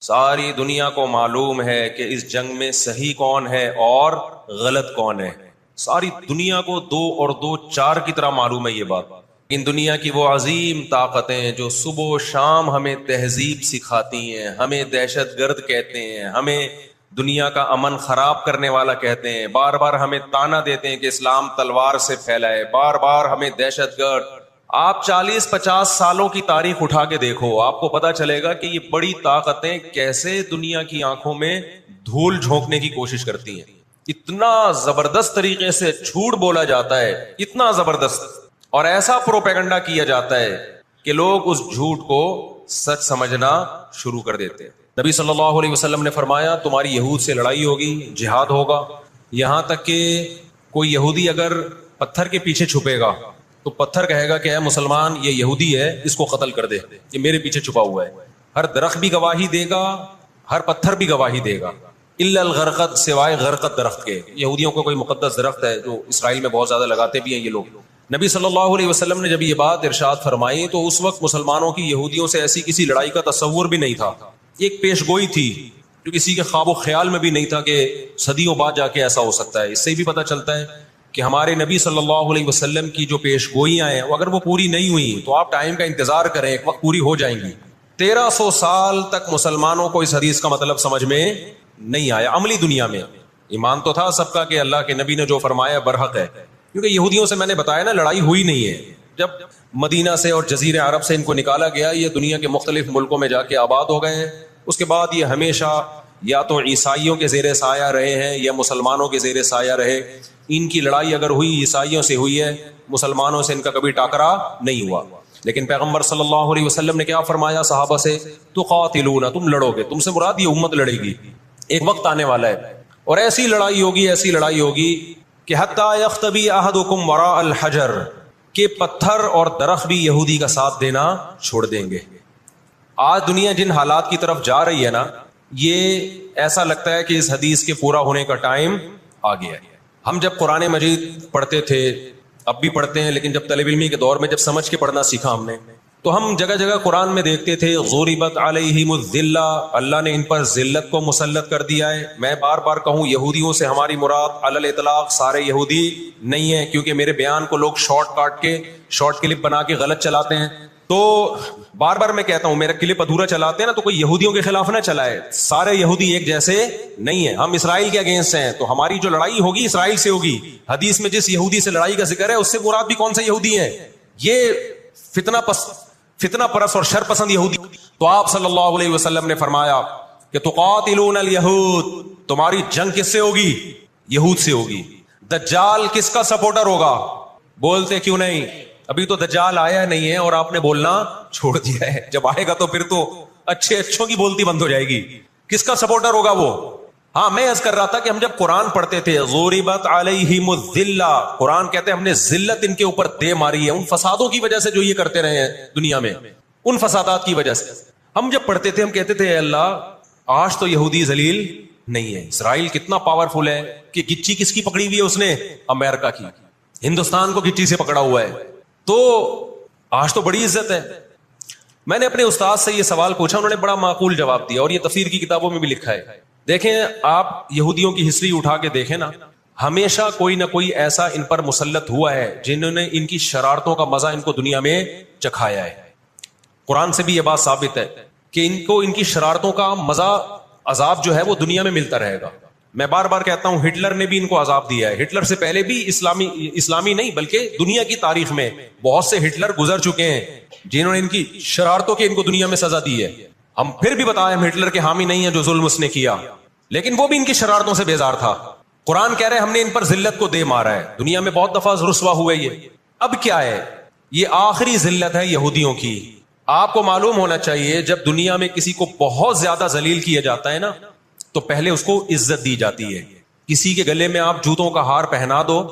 ساری دنیا کو معلوم ہے کہ اس جنگ میں صحیح کون ہے اور غلط کون ہے. ساری دنیا کو 2 اور 2 4 کی طرح معلوم ہے یہ بات. ان دنیا کی وہ عظیم طاقتیں جو صبح و شام ہمیں تہذیب سکھاتی ہیں، ہمیں دہشت گرد کہتے ہیں، ہمیں دنیا کا امن خراب کرنے والا کہتے ہیں، بار بار ہمیں تانا دیتے ہیں کہ اسلام تلوار سے پھیلا ہے، بار بار ہمیں دہشت گرد. آپ 40-50 سالوں کی تاریخ اٹھا کے دیکھو، آپ کو پتا چلے گا کہ یہ بڑی طاقتیں کیسے دنیا کی آنکھوں میں دھول جھونکنے کی کوشش کرتی ہیں. اتنا زبردست طریقے سے جھوٹ بولا جاتا ہے، اتنا زبردست، اور ایسا پروپیگنڈا کیا جاتا ہے کہ لوگ اس جھوٹ کو سچ سمجھنا شروع کر دیتے ہیں. نبی صلی اللہ علیہ وسلم نے فرمایا تمہاری یہود سے لڑائی ہوگی، جہاد ہوگا، یہاں تک کہ کوئی یہودی اگر پتھر کے پیچھے چھپے گا تو پتھر کہے گا کہ اے مسلمان یہ یہودی ہے، اس کو قتل کر دے، یہ میرے پیچھے چھپا ہوا ہے. ہر درخت بھی گواہی دے گا، ہر پتھر بھی گواہی دے گا، الا الغرقد، سوائے غرقد درخت کے. یہودیوں کا کوئی مقدس درخت ہے جو اسرائیل میں بہت زیادہ لگاتے بھی ہیں یہ لوگ. نبی صلی اللہ علیہ وسلم نے جب یہ بات ارشاد فرمائی تو اس وقت مسلمانوں کی یہودیوں سے ایسی کسی لڑائی کا تصور بھی نہیں تھا. ایک پیش گوئی تھی جو کسی کے خواب و خیال میں بھی نہیں تھا کہ صدیوں بعد جا کے ایسا ہو سکتا ہے. اس سے بھی پتہ چلتا ہے کہ ہمارے نبی صلی اللہ علیہ وسلم کی جو پیش گوئیاں ہیں اگر وہ پوری نہیں ہوئی تو آپ ٹائم کا انتظار کریں، ایک وقت پوری ہو جائیں گی. 1300 سال تک مسلمانوں کو اس حدیث کا مطلب سمجھ میں نہیں آیا. عملی دنیا میں ایمان تو تھا سب کا کہ اللہ کے نبی نے جو فرمایا برحق ہے، کیونکہ یہودیوں سے میں نے بتایا نا لڑائی ہوئی نہیں ہے. جب مدینہ سے اور جزیرے عرب سے ان کو نکالا گیا، یہ دنیا کے مختلف ملکوں میں جا کے آباد ہو گئے ہیں. اس کے بعد یہ ہمیشہ یا تو عیسائیوں کے زیر سایہ رہے ہیں یا مسلمانوں کے زیر سایہ رہے. ان کی لڑائی اگر ہوئی عیسائیوں سے ہوئی ہے، مسلمانوں سے ان کا کبھی ٹاکرا نہیں ہوا. لیکن پیغمبر صلی اللہ علیہ وسلم نے کیا فرمایا صحابہ سے؟ تقاتلون، تم لڑو گے، تم سے مراد یہ امت لڑے گی. ایک وقت آنے والا ہے اور ایسی لڑائی ہوگی، ایسی لڑائی ہوگی کہ حتی یختبی احدکم وراء الحجر، کہ پتھر اور درخت بھی یہودی کا ساتھ دینا چھوڑ دیں گے. آج دنیا جن حالات کی طرف جا رہی ہے نا، یہ ایسا لگتا ہے کہ اس حدیث کے پورا ہونے کا ٹائم آ گیا ہے. ہم جب قرآن مجید پڑھتے تھے، اب بھی پڑھتے ہیں، لیکن جب طالب علمی کے دور میں جب سمجھ کے پڑھنا سیکھا ہم نے، تو ہم جگہ جگہ قرآن میں دیکھتے تھے ضربت علیہم الذلہ، اللہ نے ان پر ذلت کو مسلط کر دیا ہے. میں بار بار کہوں یہودیوں سے ہماری مراد علی الاطلاق سارے یہودی نہیں ہیں، کیونکہ میرے بیان کو لوگ شارٹ کلپ بنا کے غلط چلاتے ہیں. تو بار بار میں کہتا ہوں میرا کلپ ادھورا چلاتے ہیں نا تو کوئی یہودیوں کے خلاف نہ چلائے، سارے یہودی ایک جیسے نہیں ہیں. ہم اسرائیل کے اگینسٹ ہیں تو ہماری جو لڑائی ہوگی اسرائیل سے ہوگی. حدیث میں جس یہودی سے لڑائی کا ذکر ہے اس سے مراد بھی کون سے یہودی ہیں؟ یہ فتنہ پرست اور شر پسند یہودی. تو آپ صلی اللہ علیہ وسلم نے فرمایا کہ تقاتلون الیہود، تمہاری جنگ کس سے ہوگی؟ یہود سے ہوگی. دجال کس کا سپورٹر ہوگا؟ بولتے کیوں نہیں؟ ابھی تو دجال آیا نہیں ہے اور آپ نے بولنا چھوڑ دیا ہے. جب آئے گا تو پھر تو اچھوں کی بولتی بند ہو جائے گی. کس کا سپورٹر ہوگا وہ؟ ہاں میں عرض کر رہا تھا کہ ہم جب قرآن پڑھتے تھے ضربت علیہم الذلہ، قرآن کہتے ہیں ہم نے ذلت ان کے اوپر دے ماری ہے، ان فسادوں کی وجہ سے جو یہ کرتے رہے ہیں دنیا میں، ان فسادات کی وجہ سے. ہم جب پڑھتے تھے ہم کہتے تھے اے اللہ آج تو یہودی ذلیل نہیں ہے. اسرائیل کتنا پاورفل ہے کہ گچی کس کی پکڑی ہوئی ہے اس نے؟ امریکہ کی. ہندوستان کو گچی سے پکڑا ہوا ہے. تو آج تو بڑی عزت ہے. میں نے اپنے استاد سے یہ سوال پوچھا، انہوں نے بڑا معقول جواب دیا اور یہ تفسیر کی کتابوں میں بھی لکھا ہے. دیکھیں آپ یہودیوں کی ہسٹری اٹھا کے دیکھیں نا، ہمیشہ کوئی نہ کوئی ایسا ان پر مسلط ہوا ہے جنہوں نے ان کی شرارتوں کا مزہ ان کو دنیا میں چکھایا ہے. قرآن سے بھی یہ بات ثابت ہے کہ ان کو ان کی شرارتوں کا مزہ، عذاب جو ہے وہ دنیا میں ملتا رہے گا. میں بار بار کہتا ہوں ہٹلر نے بھی ان کو عذاب دیا ہے. ہٹلر سے پہلے بھی اسلامی نہیں بلکہ دنیا کی تاریخ میں بہت سے ہٹلر گزر چکے ہیں جنہوں نے ان کی شرارتوں کے ان کو دنیا میں سزا دی ہے. ہم پھر بھی بتائیں ہم ہٹلر کے حامی نہیں ہیں جو ظلم اس نے کیا، لیکن وہ بھی ان کی شرارتوں سے بیزار تھا. قرآن کہہ رہے ہم نے ان پر ذلت کو دے مارا ہے. دنیا میں بہت دفعہ رسوا ہوئے یہ. اب کیا ہے؟ یہ آخری ذلت ہے یہودیوں کی. آپ کو معلوم ہونا چاہیے جب دنیا میں کسی کو بہت زیادہ ذلیل کیا جاتا ہے نا تو پہلے اس کو عزت دی جاتی ہے. کسی کے گلے میں آپ جوتوں کا ہار پہنا دو،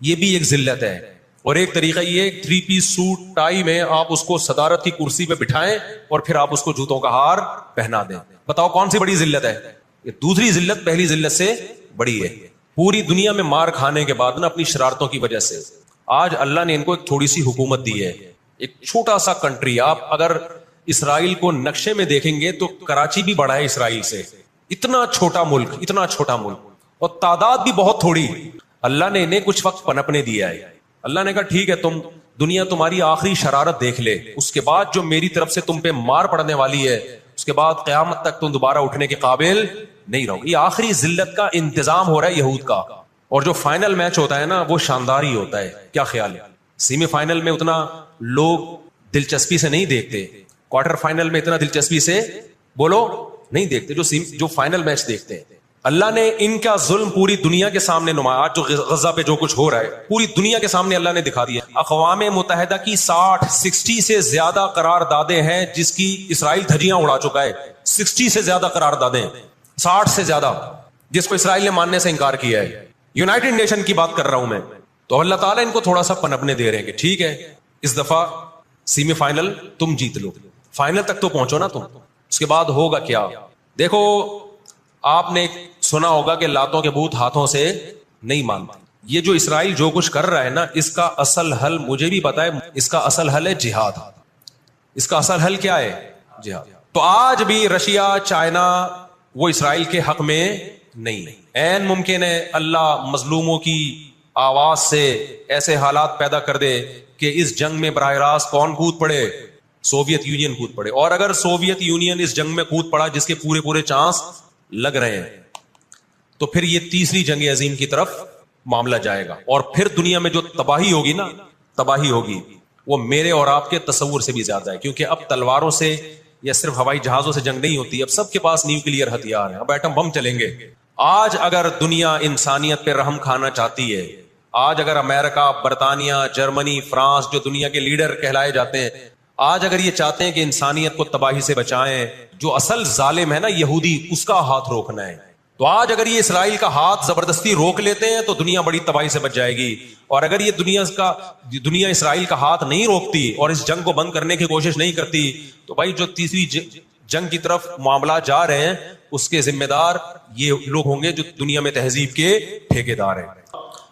یہ بھی ایک ذلت ہے. اور ایک طریقہ یہ 3 پیس سوٹ ٹائی میں آپ اس کو صدارت کی کرسی پہ بٹھائیں اور پھر آپ اس کو جوتوں کا ہار پہنا دیں. بتاؤ کون سی بڑی ذلت ہے؟ یہ دوسری ذلت پہلی ذلت سے بڑی ہے. پوری دنیا میں مار کھانے کے بعد نا اپنی شرارتوں کی وجہ سے آج اللہ نے ان کو ایک تھوڑی سی حکومت دی ہے. ایک چھوٹا سا کنٹری، آپ اگر اسرائیل کو نقشے میں دیکھیں گے تو کراچی بھی بڑا ہے اسرائیل سے. اتنا چھوٹا ملک, اتنا چھوٹا ملک, اور تعداد بھی بہت تھوڑی. اللہ نے انہیں کچھ وقت پنپنے دیا ہے. اللہ نے کہا ٹھیک ہے, تم دنیا تمہاری آخری شرارت دیکھ لے, اس کے بعد جو میری طرف سے تم پہ مار پڑنے والی ہے, اس کے بعد قیامت تک تم دوبارہ اٹھنے کے قابل نہیں رہو. یہ آخری ذلت کا انتظام ہو رہا ہے یہود کا. اور جو فائنل میچ ہوتا ہے نا وہ شاندار ہی ہوتا ہے. کیا خیال ہے؟ سیمی فائنل میں اتنا لوگ دلچسپی سے نہیں دیکھتے, کوارٹر فائنل میں اتنا دلچسپی سے بولو نہیں دیکھتے جو فائنل میچ دیکھتے ہیں. اللہ نے ان کا ظلم پوری دنیا کے سامنے نمایا. آج جو غزہ پہ جو کچھ ہو رہا ہے پوری دنیا کے سامنے اللہ نے دکھا دیا. اقوام متحدہ کی 60 سے زیادہ قراردادیں ہیں جس کی اسرائیل دھجیاں اڑا چکا ہے. 60 سے زیادہ قراردادیں, 60 سے زیادہ, جس کو اسرائیل نے ماننے سے انکار کیا ہے. یونائٹڈ نیشن کی بات کر رہا ہوں میں. تو اللہ تعالیٰ ان کو تھوڑا سا پنپنے دے رہے ہیں کہ ٹھیک ہے اس دفعہ سیمی فائنل تم جیت لو, فائنل تک تو پہنچو نا تم, اس کے بعد ہوگا کیا. دیکھو آپ نے سنا ہوگا کہ لاتوں کے بت ہاتھوں سے نہیں مانتے. یہ جو اسرائیل جو کچھ کر رہا ہے نا, اس کا اصل حل مجھے بھی پتا ہے. اس کا اصل حل ہے جہاد. اس کا اصل حل کیا ہے؟ جہاد. تو آج بھی رشیا, چائنا وہ اسرائیل کے حق میں نہیں. عین ممکن ہے اللہ مظلوموں کی آواز سے ایسے حالات پیدا کر دے کہ اس جنگ میں براہ راست کون کود پڑے؟ سوویت یونین کود پڑے. اور اگر سوویت یونین اس جنگ میں کود پڑا جس کے پورے چانس لگ رہے ہیں, تو پھر یہ تیسری جنگ عظیم کی طرف معاملہ جائے گا. اور پھر دنیا میں جو تباہی ہوگی نا, تباہی ہوگی وہ میرے اور آپ کے تصور سے بھی زیادہ ہے. کیونکہ اب تلواروں سے یا صرف ہوائی جہازوں سے جنگ نہیں ہوتی, اب سب کے پاس نیوکلیئر ہتھیار ہیں, اب ایٹم بم چلیں گے. آج اگر دنیا انسانیت پہ رحم کھانا چاہتی ہے, آج اگر امریکہ, برطانیہ, جرمنی, فرانس جو دنیا کے لیڈر کہلائے جاتے ہیں, آج اگر یہ چاہتے ہیں کہ انسانیت کو تباہی سے بچائیں, جو اصل ظالم ہے نا یہودی, اس کا ہاتھ روکنا ہے. تو آج اگر یہ اسرائیل کا ہاتھ زبردستی روک لیتے ہیں تو دنیا بڑی تباہی سے بچ جائے گی. اور اگر یہ دنیا اسرائیل کا ہاتھ نہیں روکتی اور اس جنگ کو بند کرنے کی کوشش نہیں کرتی, تو بھائی جو تیسری جنگ کی طرف معاملات جا رہے ہیں اس کے ذمہ دار یہ لوگ ہوں گے جو دنیا میں تہذیب کے ٹھیکیدار ہیں.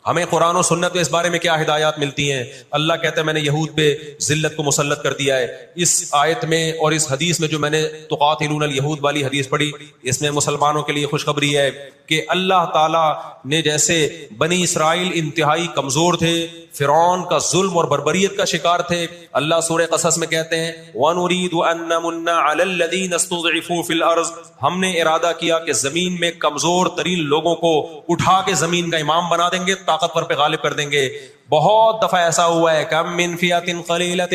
ہمیں قرآن و سنت میں اس بارے میں کیا ہدایات ملتی ہیں؟ اللہ کہتا ہے میں نے یہود پہ ذلت کو مسلط کر دیا ہے. اس آیت میں اور اس حدیث میں جو میں نے تقاتلون الیہود والی حدیث پڑھی, اس میں مسلمانوں کے لیے خوشخبری ہے کہ اللہ تعالیٰ نے جیسے بنی اسرائیل انتہائی کمزور تھے, فرعون کا ظلم اور بربریت کا شکار تھے. اللہ سورہ قصص میں کہتے ہیں وَنُرِيدُ أَن نَّمُنَّ عَلَى الَّذِينَ اسْتُضْعِفُوا فِي الْأَرْضِ, ہم نے ارادہ کیا کہ زمین میں کمزور ترین لوگوں کو اٹھا کے زمین کا امام بنا دیں گے, طاقتور پہ غالب کر دیں گے. بہت دفعہ ایسا ہوا ہے, کم من فئۃ قلیلۃ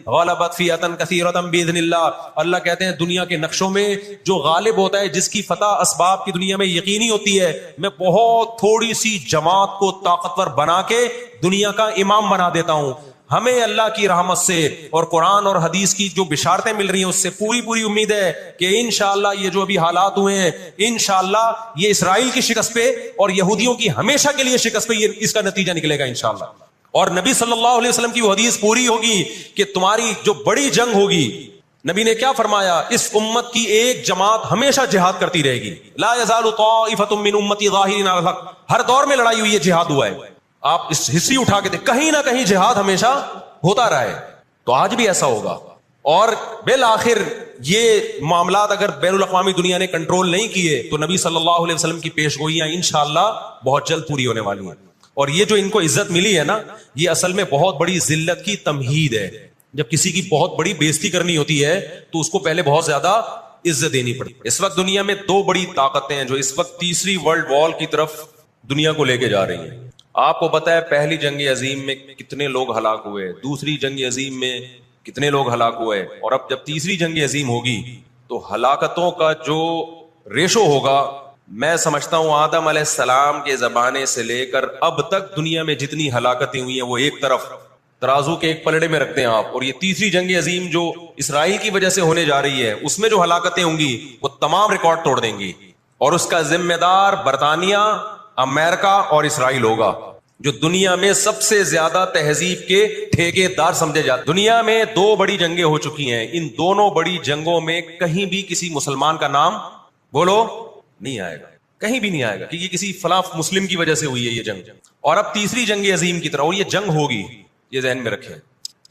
غلبت فئۃ کثیرۃ باذن اللہ. اللہ کہتے ہیں دنیا کے نقشوں میں جو غالب ہوتا ہے, جس کی فتح اسباب کی دنیا میں یقینی ہوتی ہے, میں بہت تھوڑی سی جماعت کو طاقتور بنا کے دنیا کا امام بنا دیتا ہوں. ہمیں اللہ کی رحمت سے اور قرآن اور حدیث کی جو بشارتیں مل رہی ہیں اس سے پوری امید ہے کہ انشاءاللہ یہ جو ابھی حالات ہوئے ہیں, انشاءاللہ یہ اسرائیل کی شکست پہ اور یہودیوں کی ہمیشہ کے لیے شکست پہ اس کا نتیجہ نکلے گا انشاءاللہ. اور نبی صلی اللہ علیہ وسلم کی وہ حدیث پوری ہوگی کہ تمہاری جو بڑی جنگ ہوگی, نبی نے کیا فرمایا, اس امت کی ایک جماعت ہمیشہ جہاد کرتی رہے گی. لا یزال طائفۃ من امتی ظاہرین علی الحق, ہر دور میں لڑائی ہوئی ہے, جہاد ہوا ہے. آپ اس ہسٹری اٹھا کے دیکھ, کہیں نہ کہیں جہاد ہمیشہ ہوتا رہا ہے. تو آج بھی ایسا ہوگا. اور بالآخر یہ معاملات اگر بین الاقوامی دنیا نے کنٹرول نہیں کیے تو نبی صلی اللہ علیہ وسلم کی پیش گوئیاں انشاءاللہ بہت جلد پوری ہونے والی ہیں. اور یہ جو ان کو عزت ملی ہے نا, یہ اصل میں بہت بڑی ذلت کی تمہید ہے. جب کسی کی بہت بڑی بےزتی کرنی ہوتی ہے تو اس کو پہلے بہت زیادہ عزت دینی پڑتی. اس وقت دنیا میں دو بڑی طاقتیں ہیں جو اس وقت تیسری ورلڈ وار کی طرف دنیا کو لے کے جا رہی ہیں. آپ کو پتا ہے پہلی جنگ عظیم میں کتنے لوگ ہلاک ہوئے, دوسری جنگ عظیم میں کتنے لوگ ہلاک ہوئے, اور اب جب تیسری جنگ عظیم ہوگی تو ہلاکتوں کا جو ریشو ہوگا, میں سمجھتا ہوں آدم علیہ السلام کے زمانے سے لے کر اب تک دنیا میں جتنی ہلاکتیں ہوئی ہیں وہ ایک طرف ترازو کے ایک پلڑے میں رکھتے ہیں آپ, اور یہ تیسری جنگ عظیم جو اسرائیل کی وجہ سے ہونے جا رہی ہے اس میں جو ہلاکتیں ہوں گی وہ تمام ریکارڈ توڑ دیں گی. اور اس کا ذمہ دار برطانیہ, امریکہ اور اسرائیل ہوگا, جو دنیا میں سب سے زیادہ تہذیب کے ٹھیکے دار سمجھے جاتے. دنیا میں دو بڑی جنگیں ہو چکی ہیں, ان دونوں بڑی جنگوں میں کہیں بھی کسی مسلمان کا نام بولو نہیں آئے گا, کہیں بھی نہیں آئے گا کہ یہ کسی فلاں مسلم کی وجہ سے ہوئی ہے یہ جنگ. اور اب تیسری جنگ عظیم کی طرح, اور یہ جنگ ہوگی, یہ ذہن میں رکھیں,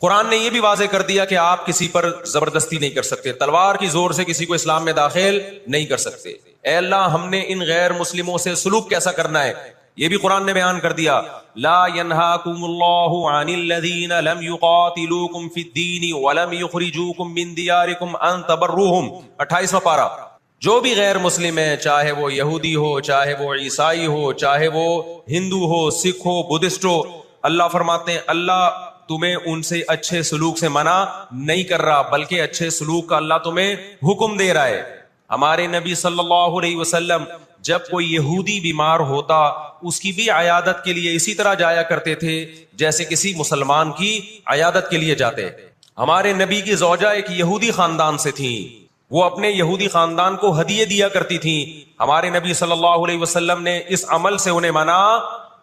قرآن نے یہ بھی واضح کر دیا کہ آپ کسی پر زبردستی نہیں کر سکتے، تلوار کی زور سے کسی کو اسلام میں داخل نہیں کر سکتے۔ اے اللہ ہم نے ان غیر مسلموں سے سلوک کیسا کرنا ہے یہ بھی قرآن نے بیان کر دیا۔ لا ينهاكم الله عن الذين لم يقاتلوكم في الدين ولم يخرجوكم من دياركم ان تبروهم، 28واں پارہ۔ جو بھی غیر مسلم ہے، چاہے وہ یہودی ہو، چاہے وہ عیسائی ہو، چاہے وہ ہندو ہو، سکھ ہو، بدھسٹ ہو، اللہ فرماتے ہیں اللہ تمہیں ان سے اچھے سلوک سے منع نہیں کر رہا، بلکہ اچھے سلوک کا اللہ تمہیں حکم دے رہا ہے۔ ہمارے نبی صلی اللہ علیہ وسلم جب کوئی یہودی بیمار ہوتا اس کی بھی عیادت کے لیے اسی طرح جایا کرتے تھے جیسے کسی مسلمان کی عیادت کے لیے جاتے۔ ہمارے نبی کی زوجہ ایک یہودی خاندان سے تھیں، وہ اپنے یہودی خاندان کو ہدیے دیا کرتی تھیں۔ ہمارے نبی صلی اللہ علیہ وسلم نے اس عمل سے انہیں منع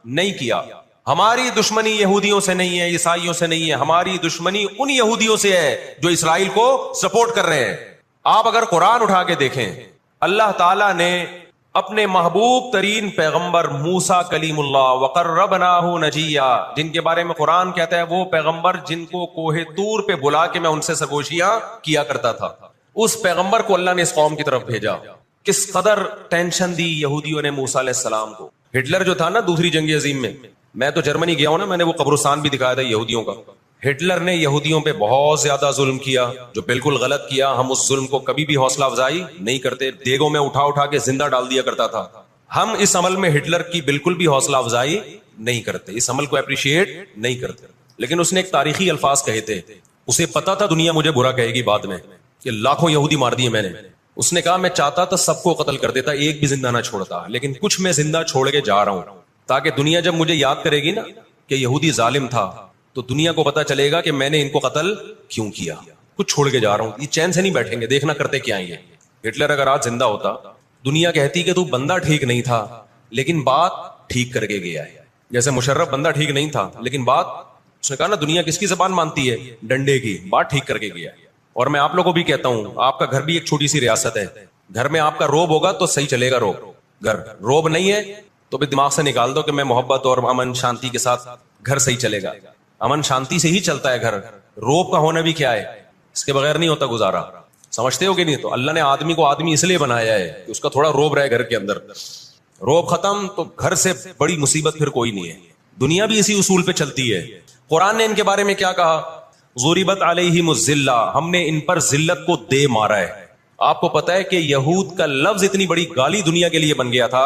نہیں کیا۔ ہماری دشمنی یہودیوں سے نہیں ہے، عیسائیوں سے نہیں ہے، ہماری دشمنی ان یہودیوں سے ہے جو اسرائیل کو سپورٹ کر رہے ہیں۔ آپ اگر قرآن اٹھا کے دیکھیں، اللہ تعالیٰ نے اپنے محبوب ترین پیغمبر موسیٰ کلیم اللہ وقربناہ نجیہ، جن کے بارے میں قرآن کہتا ہے وہ پیغمبر جن کو کوہ طور پہ بلا کے میں ان سے سرگوشیاں کیا کرتا تھا، اس پیغمبر کو اللہ نے اس قوم کی طرف بھیجا۔ کس قدر ٹینشن دی یہودیوں نے موسیٰ علیہ السلام کو۔ ہٹلر جو تھا نا دوسری جنگ عظیم میں تو جرمنی گیا ہوں نا، میں نے وہ قبرستان بھی دکھایا تھا یہودیوں کا۔ ہٹلر نے یہودیوں پہ بہت زیادہ ظلم کیا، جو بالکل غلط کیا۔ ہم اس ظلم کو کبھی بھی حوصلہ افزائی نہیں کرتے، دیگوں میں اٹھا کے زندہ ڈال دیا کرتا تھا۔ ہم اس عمل میں ہٹلر کی بالکل بھی حوصلہ افزائی نہیں کرتے، اس عمل کو اپریشیٹ نہیں کرتے۔ لیکن اس نے ایک تاریخی الفاظ کہے تھے، اسے پتا تھا دنیا مجھے برا کہے گی بعد میں کہ لاکھوں یہودی مار دیے میں نے۔ اس نے کہا میں چاہتا تھا سب کو قتل کر دیتا، ایک بھی زندہ نہ چھوڑتا، لیکن کچھ میں زندہ چھوڑ کے جا رہا ہوں تاکہ دنیا جب مجھے یاد کرے گی نا کہ یہودی ظالم تھا تو دنیا کو پتا چلے گا کہ میں نے ان کو قتل کیوں کیا، کچھ چھوڑ کے جا رہا ہوں۔ یہ چین سے نہیں بیٹھیں گے، دیکھنا کرتے کیا ہیں یہ۔ ہٹلر اگر آج زندہ ہوتا، دنیا کہتی کہ تو بندہ ٹھیک نہیں تھا لیکن بات ٹھیک کر کے گیا ہے۔ جیسے مشرف بندہ ٹھیک نہیں تھا لیکن بات، اس نے کہا نا دنیا کس کی زبان مانتی ہے؟ ڈنڈے کی، بات ٹھیک کر کے گیا۔ اور میں آپ لوگوں کو بھی کہتا ہوں، آپ کا گھر بھی ایک چھوٹی سی ریاست ہے، گھر میں آپ کا روب ہوگا تو صحیح چلے گا روب۔ گھر روب نہیں ہے تو بھی دماغ سے نکال دو کہ میں محبت اور امن شانتی کے ساتھ گھر صحیح چلے گا۔ امن شانتی سے ہی چلتا ہے گھر، روب کا ہونا بھی کیا ہے، اس کے بغیر نہیں ہوتا گزارا۔ سمجھتے ہو کہ نہیں؟ تو اللہ نے آدمی کو آدمی اس لیے بنایا ہے کہ اس کا تھوڑا روب رہے گھر کے اندر۔ روب ختم تو گھر سے بڑی مصیبت پھر کوئی نہیں ہے۔ دنیا بھی اسی اصول پہ چلتی ہے۔ قرآن نے ان کے بارے میں کیا کہا؟ ضربت علیہم الذلہ، ہم نے ان پر ذلت کو دے مارا ہے۔ آپ کو پتا ہے کہ یہود کا لفظ اتنی بڑی گالی دنیا کے لیے بن گیا تھا۔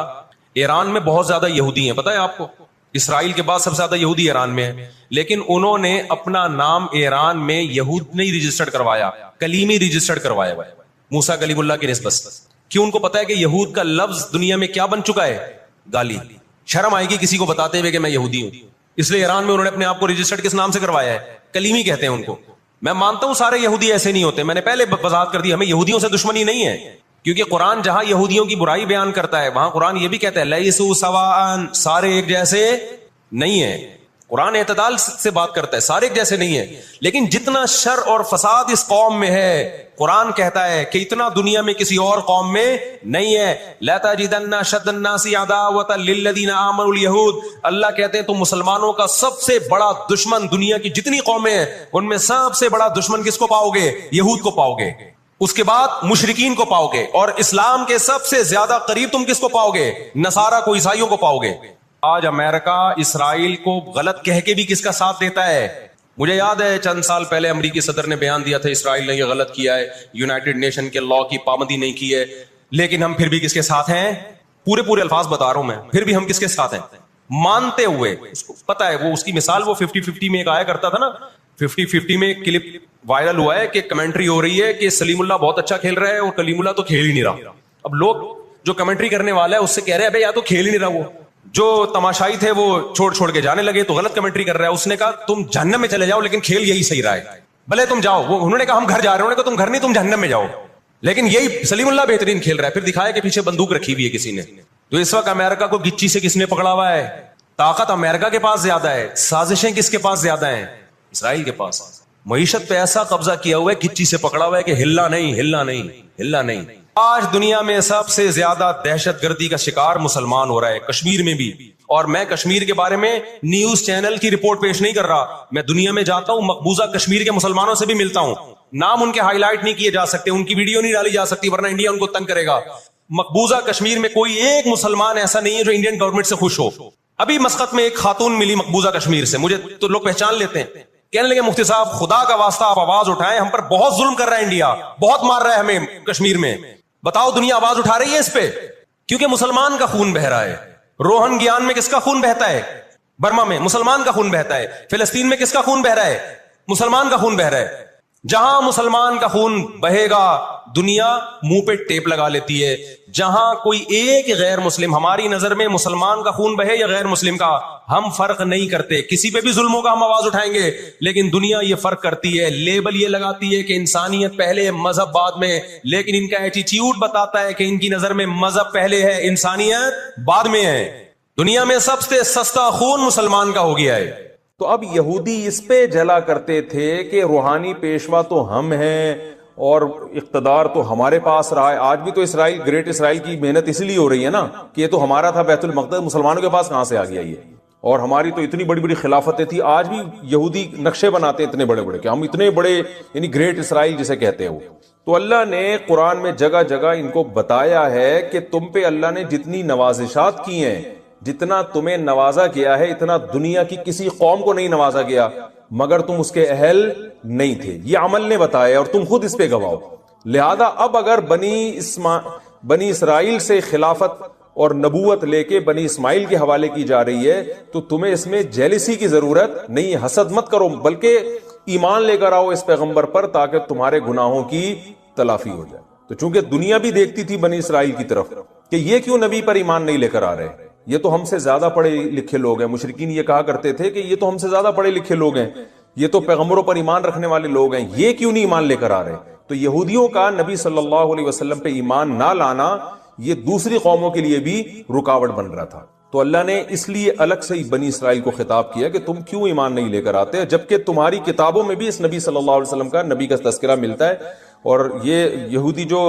ایران میں بہت زیادہ یہودی ہیں، پتا ہے آپ کو؟ اسرائیل کے بعد سب سے زیادہ یہودی ایران میں ہے، لیکن انہوں نے اپنا نام ایران میں یہود نہیں رجسٹرڈ کروایا، کلیمی رجسٹرڈ کروایا ہوا ہے، موسیٰ کلیم اللہ کی نسبت۔ کیوں؟ ان کو پتا ہے کہ یہود کا لفظ دنیا میں کیا بن چکا ہے؟ گالی۔ شرم آئے گی کسی کو بتاتے ہوئے کہ میں یہودی ہوں، اس لیے ایران میں انہوں نے اپنے آپ کو رجسٹرڈ کس نام سے کروایا ہے؟ کلیمی کہتے ہیں ان کو۔ میں مانتا ہوں سارے یہودی ایسے نہیں ہوتے، میں نے پہلے وضاحت کر دی، ہمیں یہودیوں سے دشمنی نہیں ہے، کیونکہ قرآن جہاں یہودیوں کی برائی بیان کرتا ہے وہاں قرآن یہ بھی کہتا ہے لیسوا سواء، سارے ایک جیسے نہیں ہیں۔ قرآن اعتدال سے بات کرتا ہے، سارے ایک جیسے نہیں ہیں، لیکن جتنا شر اور فساد اس قوم میں ہے قرآن کہتا ہے کہ اتنا دنیا میں کسی اور قوم میں نہیں ہے۔ لَتَجِدَنَّ أَشَدَّ النَّاسِ عَدَاوَةً لِلَّذِينَ آمَنُوا الْيَهُودَ، اللہ کہتے ہیں تو مسلمانوں کا سب سے بڑا دشمن، دنیا کی جتنی قومیں ہیں ان میں سب سے بڑا دشمن کس کو پاؤ گے؟ یہود کو پاؤ گے۔ اس کے بعد مشرکین کو پاؤ گے، اور اسلام کے سب سے زیادہ قریب تم کس کو پاؤ گے؟ نصارہ کو، عیسائیوں کو پاؤ گے۔ آج امریکہ اسرائیل کو غلط کہہ کے بھی کس کا ساتھ دیتا ہے؟ مجھے یاد ہے چند سال پہلے امریکی صدر نے بیان دیا تھا اسرائیل نے یہ غلط کیا ہے، یونائٹڈ نیشن کے لاء کی پابندی نہیں کی ہے، لیکن ہم پھر بھی کس کے ساتھ ہیں؟ پورے الفاظ بتا رہا ہوں میں، پھر بھی ہم کس کے ساتھ ہیں؟ مانتے ہوئے۔ اس کو پتا ہے، وہ اس کی مثال وہ 50-50 میں ایک آیا کرتا تھا نا، 50-50 میں کلپ وائرل ہوا ہے کہ کمنٹری ہو رہی ہے کہ سلیم اللہ بہت اچھا کھیل رہا ہے اور کلیم اللہ تو کھیل ہی نہیں رہا۔ اب لوگ جو کمنٹری کرنے والا ہے اس سے کہہ رہے ہیں بھائی یا تو کھیل ہی نہیں رہا، وہ جو تماشائی تھے وہ چھوڑ کے جانے لگے تو غلط کمنٹری کر رہا ہے۔ اس نے کہا تم جہنم میں چلے جاؤ لیکن کھیل یہی صحیح رہا ہے، بھلے تم جاؤ۔ وہ انہوں نے کہا ہم گھر جا رہے ہیں، انہوں نے کہا تم گھر نہیں، تم جہنم میں جاؤ، لیکن یہی سلیم اللہ بہترین کھیل رہا ہے۔ پھر دکھایا کہ پیچھے بندوق رکھی ہوئی ہے کسی نے۔ تو اس وقت امریکہ کو گچی سے کس نے پکڑا ہوا ہے؟ طاقت امریکہ کے پاس زیادہ ہے، سازشیں کس کے پاس زیادہ ہیں؟ اسرائیل کے پاس۔ معیشت پہ ایسا قبضہ کیا ہوا ہے، گچی سے پکڑا ہوا ہے کہ ہلنا نہیں۔ آج دنیا میں سب سے زیادہ دہشت گردی کا شکار مسلمان ہو رہا ہے، کشمیر میں بھی اور میں کشمیر کے بارے میں نیوز چینل کی رپورٹ پیش نہیں کر رہا، میں دنیا میں جاتا ہوں، مقبوضہ کشمیر کے مسلمانوں سے بھی ملتا ہوں، نام ان کے ہائی لائٹ نہیں کیے جا سکتے، ان کی ویڈیو نہیں ڈالی جا سکتی ورنہ انڈیا ان کو تنگ کرے گا۔ مقبوضہ کشمیر میں کوئی ایک مسلمان ایسا نہیں ہے جو انڈین گورنمنٹ سے خوش ہو۔ ابھی مسقط میں ایک خاتون ملی مقبوضہ کشمیر سے، مجھے تو لوگ پہچان لیتے ہیں، کہنے لگے مفتی صاحب خدا کا واسطہ آپ آواز اٹھائیں، ہم پر بہت ظلم کر رہا ہے انڈیا، بہت مار رہا ہے ہمیں کشمیر میں، بتاؤ دنیا آواز اٹھا رہی ہے اس پہ؟ کیونکہ مسلمان کا خون بہ رہا ہے۔ روہن گیان میں کس کا خون بہتا ہے؟ برما میں مسلمان کا خون بہتا ہے۔ فلسطین میں کس کا خون بہ رہا ہے؟ مسلمان کا خون بہ رہا ہے۔ جہاں مسلمان کا خون بہے گا دنیا منہ پہ ٹیپ لگا لیتی ہے۔ جہاں کوئی ایک غیر مسلم، ہماری نظر میں مسلمان کا خون بہے یا غیر مسلم کا، ہم فرق نہیں کرتے، کسی پہ بھی ظلم ہوگا ہم آواز اٹھائیں گے، لیکن دنیا یہ فرق کرتی ہے، لیبل یہ لگاتی ہے کہ انسانیت پہلے مذہب بعد میں، لیکن ان کا ایٹیٹیوڈ بتاتا ہے کہ ان کی نظر میں مذہب پہلے ہے، انسانیت بعد میں ہے۔ دنیا میں سب سے سستا خون مسلمان کا ہو گیا ہے۔ تو اب یہودی اس پہ جلا کرتے تھے کہ روحانی پیشوا تو ہم ہیں اور اقتدار تو ہمارے پاس رہا ہے۔ آج بھی تو اسرائیل، گریٹ اسرائیل کی محنت اس لیے ہو رہی ہے نا کہ یہ تو ہمارا تھا بیت المقدس، مسلمانوں کے پاس کہاں سے آ گیا یہ؟ اور ہماری تو اتنی بڑی بڑی خلافتیں تھی، آج بھی یہودی نقشے بناتے ہیں اتنے بڑے بڑے کہ ہم اتنے بڑے، یعنی گریٹ اسرائیل جسے کہتے ہیں وہ۔ تو اللہ نے قرآن میں جگہ جگہ ان کو بتایا ہے کہ تم پہ اللہ نے جتنی نوازشات کی ہیں، جتنا تمہیں نوازا گیا ہے اتنا دنیا کی کسی قوم کو نہیں نوازا گیا، مگر تم اس کے اہل نہیں تھے، یہ عمل نے بتایا اور تم خود اس پہ گواہ ہو۔ لہذا اب اگر بنی اسرائیل سے خلافت اور نبوت لے کے بنی اسماعیل کے حوالے کی جا رہی ہے تو تمہیں اس میں جیلسی کی ضرورت نہیں، حسد مت کرو، بلکہ ایمان لے کر آؤ اس پیغمبر پر تاکہ تمہارے گناہوں کی تلافی ہو جائے۔ تو چونکہ دنیا بھی دیکھتی تھی بنی اسرائیل کی طرف کہ یہ کیوں نبی پر ایمان نہیں لے کر آ رہے، یہ تو ہم سے زیادہ پڑھے لکھے لوگ ہیں، مشرکین یہ کہا کرتے تھے کہ یہ تو ہم سے زیادہ پڑھے لکھے لوگ ہیں، یہ تو پیغمبروں پر ایمان رکھنے والے لوگ ہیں، یہ کیوں نہیں ایمان لے کر آ رہے؟ تو یہودیوں کا نبی صلی اللہ علیہ وسلم پہ ایمان نہ لانا یہ دوسری قوموں کے لیے بھی رکاوٹ بن رہا تھا۔ تو اللہ نے اس لیے الگ سے بنی اسرائیل کو خطاب کیا کہ تم کیوں ایمان نہیں لے کر آتے، جبکہ تمہاری کتابوں میں بھی اس نبی صلی اللہ علیہ وسلم کا نبی کا تذکرہ ملتا ہے۔ اور یہ یہودی جو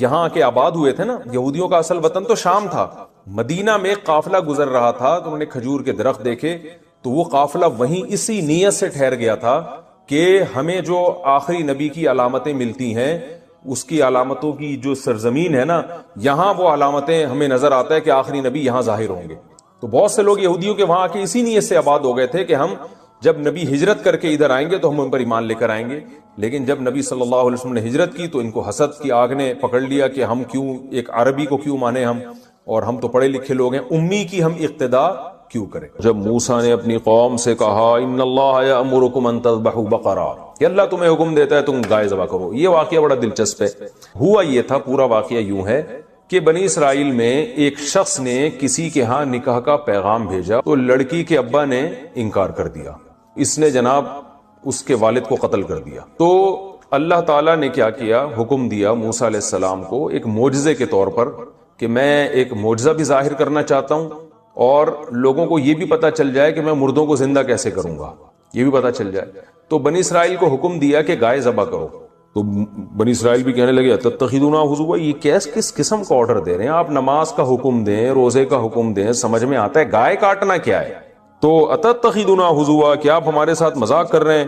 یہاں کے آباد ہوئے تھے نا، یہودیوں کا اصل وطن تو شام تھا، مدینہ میں قافلہ گزر رہا تھا تو انہوں نے کھجور کے درخت دیکھے، تو وہ قافلہ وہیں اسی نیت سے ٹھہر گیا تھا کہ ہمیں جو آخری نبی کی علامتیں ملتی ہیں، اس کی علامتوں کی جو سرزمین ہے نا، یہاں وہ علامتیں ہمیں نظر آتا ہے کہ آخری نبی یہاں ظاہر ہوں گے۔ تو بہت سے لوگ یہودیوں کے وہاں کے اسی نیت سے آباد ہو گئے تھے کہ ہم جب نبی ہجرت کر کے ادھر آئیں گے تو ہم ان پر ایمان لے کر آئیں گے، لیکن جب نبی صلی اللہ علیہ وسلم نے ہجرت کی تو ان کو حسد کی آگ نے پکڑ لیا کہ ہم کیوں ایک عربی کو کیوں مانے ہم، اور ہم تو پڑھے لکھے لوگ ہیں، امی کی ہم اقتدا کیوں کریں۔ جب موسیٰ نے اپنی قوم سے کہا ان اللہ یأمرکم ان تذبحوا بقرہ، کہ اللہ تمہیں حکم دیتا ہے تم گائے ذبح کرو، یہ واقعہ بڑا دلچسپ ہے۔ ہوا یہ تھا، پورا واقعہ یوں ہے کہ بنی اسرائیل میں ایک شخص نے کسی کے ہاں نکاح کا پیغام بھیجا تو لڑکی کے ابا نے انکار کر دیا، اس نے جناب اس کے والد کو قتل کر دیا۔ تو اللہ تعالیٰ نے کیا کیا، حکم دیا موسیٰ علیہ السلام کو ایک معجزے کے طور پر کہ میں ایک معجزہ بھی ظاہر کرنا چاہتا ہوں اور لوگوں کو یہ بھی پتا چل جائے کہ میں مردوں کو زندہ کیسے کروں گا، یہ بھی پتا چل جائے۔ تو بنی اسرائیل کو حکم دیا کہ گائے ذبح کرو، تو بنی اسرائیل بھی کہنے لگے تتخذونہ ہزوا، یہ کس قسم کا آرڈر دے رہے ہیں آپ؟ نماز کا حکم دیں، روزے کا حکم دیں، سمجھ میں آتا ہے، گائے کاٹنا کیا ہے؟ تو اتتخذونہ ہزوا، کیا آپ ہمارے ساتھ مذاق کر رہے ہیں؟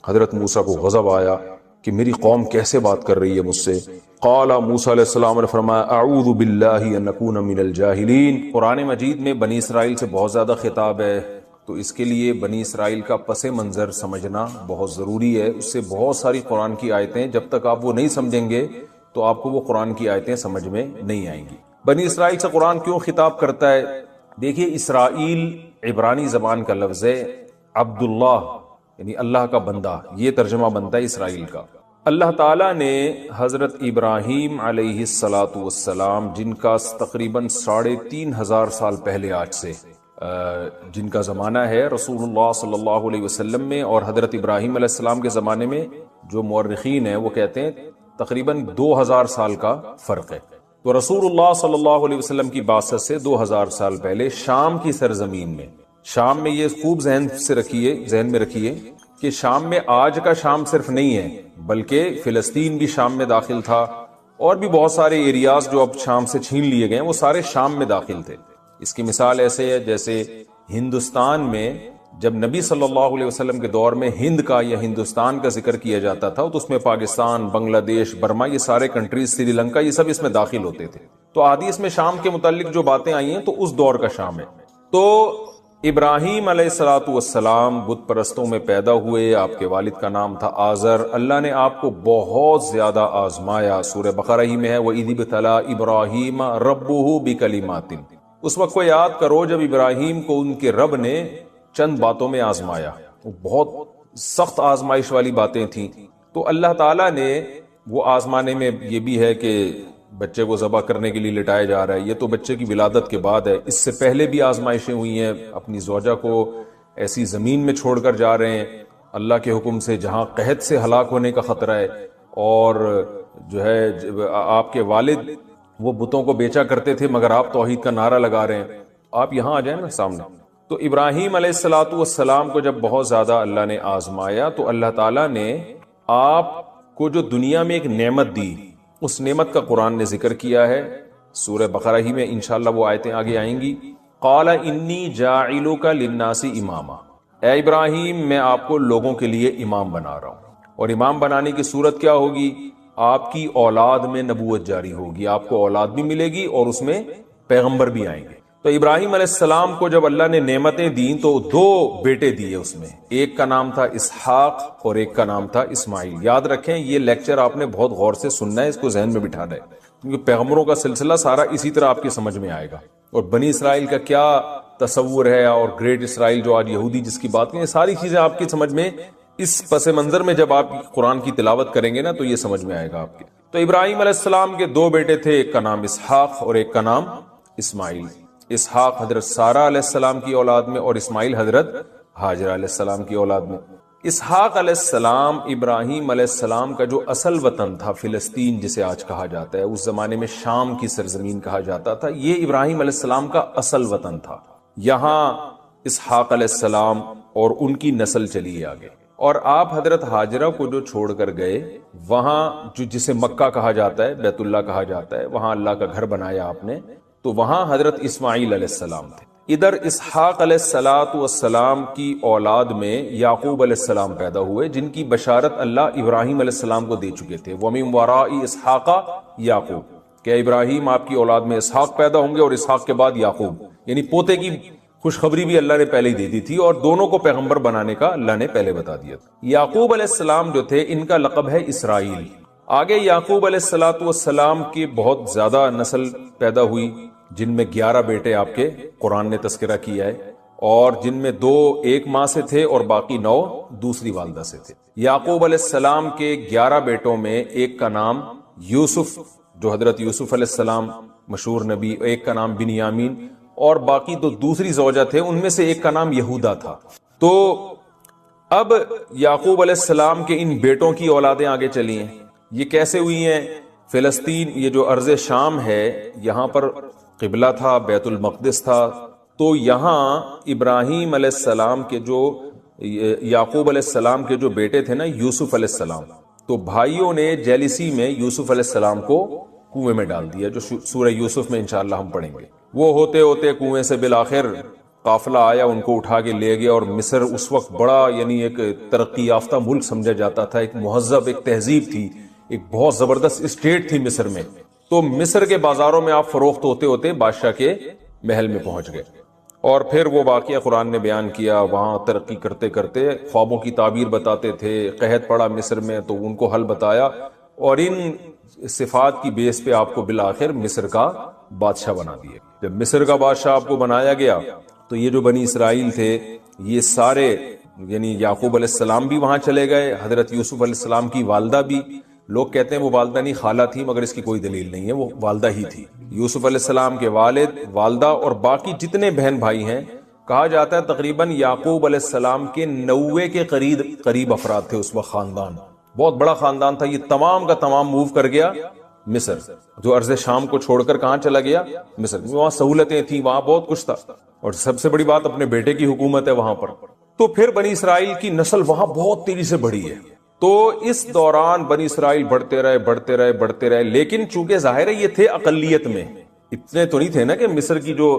حضرت موسیٰ کو غضب آیا کہ میری قوم کیسے بات کر رہی ہے مجھ سے۔ قال موسیٰ علیہ السلام نے فرمایا اعوذ باللہ ان اکون من الجاہلین۔ قرآن مجید میں بنی اسرائیل سے بہت زیادہ خطاب ہے، تو اس کے لیے بنی اسرائیل کا پس منظر سمجھنا بہت ضروری ہے۔ اس سے بہت ساری قرآن کی آیتیں، جب تک آپ وہ نہیں سمجھیں گے تو آپ کو وہ قرآن کی آیتیں سمجھ میں نہیں آئیں گی۔ بنی اسرائیل سے قرآن کیوں خطاب کرتا ہے؟ دیکھیے، اسرائیل عبرانی زبان کا لفظ ہے، عبداللہ یعنی اللہ کا بندہ، یہ ترجمہ بنتا ہے اسرائیل کا۔ اللہ تعالیٰ نے حضرت ابراہیم علیہ السلام، جن کا تقریباً 3500 سال پہلے آج سے جن کا زمانہ ہے رسول اللہ صلی اللہ علیہ وسلم میں، اور حضرت ابراہیم علیہ السلام کے زمانے میں جو مورخین ہیں وہ کہتے ہیں تقریباً 2000 سال کا فرق ہے۔ تو رسول اللہ صلی اللہ علیہ وسلم کی بعثت سے 2000 سال پہلے شام کی سرزمین میں، شام میں یہ خوب ذہن میں رکھیے کہ شام میں آج کا شام صرف نہیں ہے، بلکہ فلسطین بھی شام میں داخل تھا، اور بھی بہت سارے ایریاز جو اب شام سے چھین لیے گئے وہ سارے شام میں داخل تھے۔ اس کی مثال ایسے ہے جیسے ہندوستان میں جب نبی صلی اللہ علیہ وسلم کے دور میں ہند کا یا ہندوستان کا ذکر کیا جاتا تھا تو اس میں پاکستان، بنگلہ دیش، برما، یہ سارے کنٹریز، سری لنکا، یہ سب اس میں داخل ہوتے تھے۔ تو احادیث میں شام کے متعلق جو باتیں آئی ہیں تو اس دور کا شام ہے۔ تو ابراہیم علیہ الصلوۃ والسلام بت پرستوں میں پیدا ہوئے، آپ کے والد کا نام تھا آزر۔ اللہ نے آپ کو بہت زیادہ آزمایا، سورہ بقرہ ہی میں ہے وَإِذِ ابْتَلَىٰ إِبْرَاهِيمَ رَبُّهُ بِكَلِمَاتٍ۔ اس وقت کو یاد کرو جب ابراہیم کو ان کے رب نے چند باتوں میں آزمایا، وہ بہت سخت آزمائش والی باتیں تھیں۔ تو اللہ تعالیٰ نے وہ آزمانے میں یہ بھی ہے کہ بچے کو ذبح کرنے کے لیے لٹایا جا رہا ہے، یہ تو بچے کی ولادت کے بعد ہے، اس سے پہلے بھی آزمائشیں ہوئی ہیں، اپنی زوجہ کو ایسی زمین میں چھوڑ کر جا رہے ہیں اللہ کے حکم سے جہاں قحط سے ہلاک ہونے کا خطرہ ہے، اور جو ہے آپ کے والد وہ بتوں کو بیچا کرتے تھے مگر آپ توحید کا نعرہ لگا رہے ہیں۔ آپ یہاں آ جائیں نا سامنے۔ تو ابراہیم علیہ الصلوۃ والسلام کو جب بہت زیادہ اللہ نے آزمایا تو اللہ تعالیٰ نے آپ کو جو دنیا میں ایک نعمت دی، اس نعمت کا قرآن نے ذکر کیا ہے، سورہ بقرہ ہی میں انشاءاللہ وہ آیتیں آگے آئیں گی۔ قال انی جاعلک للناس اماما، اے ابراہیم میں آپ کو لوگوں کے لیے امام بنا رہا ہوں، اور امام بنانے کی صورت کیا ہوگی؟ آپ کی اولاد میں نبوت جاری ہوگی، آپ کو اولاد بھی ملے گی اور اس میں پیغمبر بھی آئیں گے۔ تو ابراہیم علیہ السلام کو جب اللہ نے نعمتیں دیں تو دو بیٹے دیے اس میں، ایک کا نام تھا اسحاق اور ایک کا نام تھا اسماعیل۔ یاد رکھیں یہ لیکچر آپ نے بہت غور سے سننا ہے، اس کو ذہن میں بٹھانا ہے، کیونکہ پیغمبروں کا سلسلہ سارا اسی طرح آپ کی سمجھ میں آئے گا، اور بنی اسرائیل کا کیا تصور ہے اور گریٹ اسرائیل جو آج یہودی جس کی بات کریں، ساری چیزیں آپ کی سمجھ میں اس پس منظر میں جب آپ قرآن کی تلاوت کریں گے نا تو یہ سمجھ میں آئے گا آپ کے۔ تو ابراہیم علیہ السلام کے دو بیٹے تھے، ایک کا نام اسحاق اور ایک کا نام اسماعیل۔ اسحاق حضرت سارہ علیہ السلام کی اولاد میں اور اسماعیل حضرت ہاجرہ علیہ السلام کی اولاد میں۔ اسحاق علیہ السلام ابراہیم علیہ السلام کا جو اصل وطن تھا فلسطین جسے آج کہا جاتا ہے، اس زمانے میں شام کی سرزمین کہا جاتا تھا، یہ ابراہیم علیہ السلام کا اصل وطن تھا۔ یہاں اسحاق علیہ السلام اور ان کی نسل چلی آگے، اور آپ حضرت ہاجرہ کو جو چھوڑ کر گئے وہاں جو جسے مکہ کہا جاتا ہے، بیت اللہ کہا جاتا ہے، وہاں اللہ کا گھر بنایا آپ نے، تو وہاں حضرت اسماعیل علیہ السلام تھے۔ ادھر اسحاق علیہ السلام کی اولاد میں یعقوب علیہ السلام پیدا ہوئے، جن کی بشارت اللہ ابراہیم علیہ السلام کو دے چکے تھے، وَمِن وَرَاءِ اسحاق یعقوب، کہ ابراہیم آپ کی اولاد میں اسحاق پیدا ہوں گے اور اسحاق کے بعد یعقوب، یعنی پوتے کی خوشخبری بھی اللہ نے پہلے ہی دے دی تھی، اور دونوں کو پیغمبر بنانے کا اللہ نے پہلے بتا دیا تھا۔ یعقوب علیہ السلام جو تھے ان کا لقب ہے اسرائیل۔ آگے یعقوب علیہ السلام کی بہت زیادہ نسل پیدا ہوئی، جن میں 11 بیٹے آپ کے قرآن نے تذکرہ کیا ہے، اور جن میں 2 ایک ماں سے تھے اور باقی 9 دوسری والدہ سے تھے۔ یعقوب علیہ السلام کے 11 بیٹوں میں ایک کا نام یوسف جو حضرت یوسف علیہ السلام مشہور نبی، ایک کا نام بنیامین، اور باقی 2 دوسری زوجہ تھے، ان میں سے ایک کا نام یہودا تھا۔ تو اب یعقوب علیہ السلام کے ان بیٹوں کی اولادیں آگے چلی ہیں۔ یہ کیسے ہوئی ہیں؟ فلسطین یہ جو ارض شام ہے، یہاں پر قبلہ تھا، بیت المقدس تھا، تو یہاں ابراہیم علیہ السلام کے جو یعقوب علیہ السلام کے جو بیٹے تھے نا یوسف علیہ السلام، تو بھائیوں نے جیلسی میں یوسف علیہ السلام کو کنویں میں ڈال دیا، جو سورہ یوسف میں انشاءاللہ ہم پڑھیں گے۔ وہ ہوتے ہوتے کنویں سے بالآخر قافلہ آیا، ان کو اٹھا کے لے گیا، اور مصر اس وقت بڑا یعنی ایک ترقی یافتہ ملک سمجھا جاتا تھا، ایک مہذب ایک تہذیب تھی، ایک بہت زبردست اسٹیٹ تھی مصر میں۔ تو مصر کے بازاروں میں آپ فروخت ہوتے ہوتے بادشاہ کے محل میں پہنچ گئے، اور پھر وہ واقعہ قرآن نے بیان کیا، وہاں ترقی کرتے کرتے خوابوں کی تعبیر بتاتے تھے، قحط پڑا مصر میں تو ان کو حل بتایا، اور ان صفات کی بیس پہ آپ کو بالآخر مصر کا بادشاہ بنا دیے۔ جب مصر کا بادشاہ آپ کو بنایا گیا تو یہ جو بنی اسرائیل تھے یہ سارے یعنی یعقوب علیہ السلام بھی وہاں چلے گئے، حضرت یوسف علیہ السلام کی والدہ بھی، لوگ کہتے ہیں وہ والدہ نہیں خالہ تھی، مگر اس کی کوئی دلیل نہیں ہے، وہ والدہ ہی تھی۔ یوسف علیہ السلام کے والد، والدہ اور باقی جتنے بہن بھائی ہیں، کہا جاتا ہے تقریباً یعقوب علیہ السلام کے 90 کے قریب افراد تھے اس وقت، خاندان بہت بڑا خاندان تھا۔ یہ تمام کا تمام موو کر گیا مصر، جو ارض شام کو چھوڑ کر کہاں چلا گیا؟ مصر۔ وہاں سہولتیں تھیں، وہاں بہت کچھ تھا، اور سب سے بڑی بات اپنے بیٹے کی حکومت ہے وہاں پر۔ تو پھر بنی اسرائیل کی نسل وہاں بہت تیزی سے بڑھی ہے۔ تو اس دوران بنی اسرائیل بڑھتے رہے، لیکن چونکہ ظاہر ہے یہ تھے اقلیت میں، اتنے تو نہیں تھے نا کہ مصر کی جو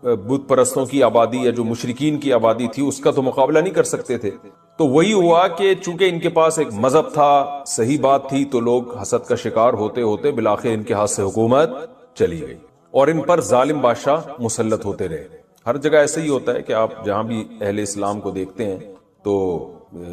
بت پرستوں کی آبادی یا جو مشرکین کی آبادی تھی اس کا تو مقابلہ نہیں کر سکتے تھے. تو وہی ہوا کہ چونکہ ان کے پاس ایک مذہب تھا, صحیح بات تھی, تو لوگ حسد کا شکار ہوتے ہوتے بالآخر ان کے ہاتھ سے حکومت چلی گئی اور ان پر ظالم بادشاہ مسلط ہوتے رہے. ہر جگہ ایسا ہی ہوتا ہے کہ آپ جہاں بھی اہل اسلام کو دیکھتے ہیں تو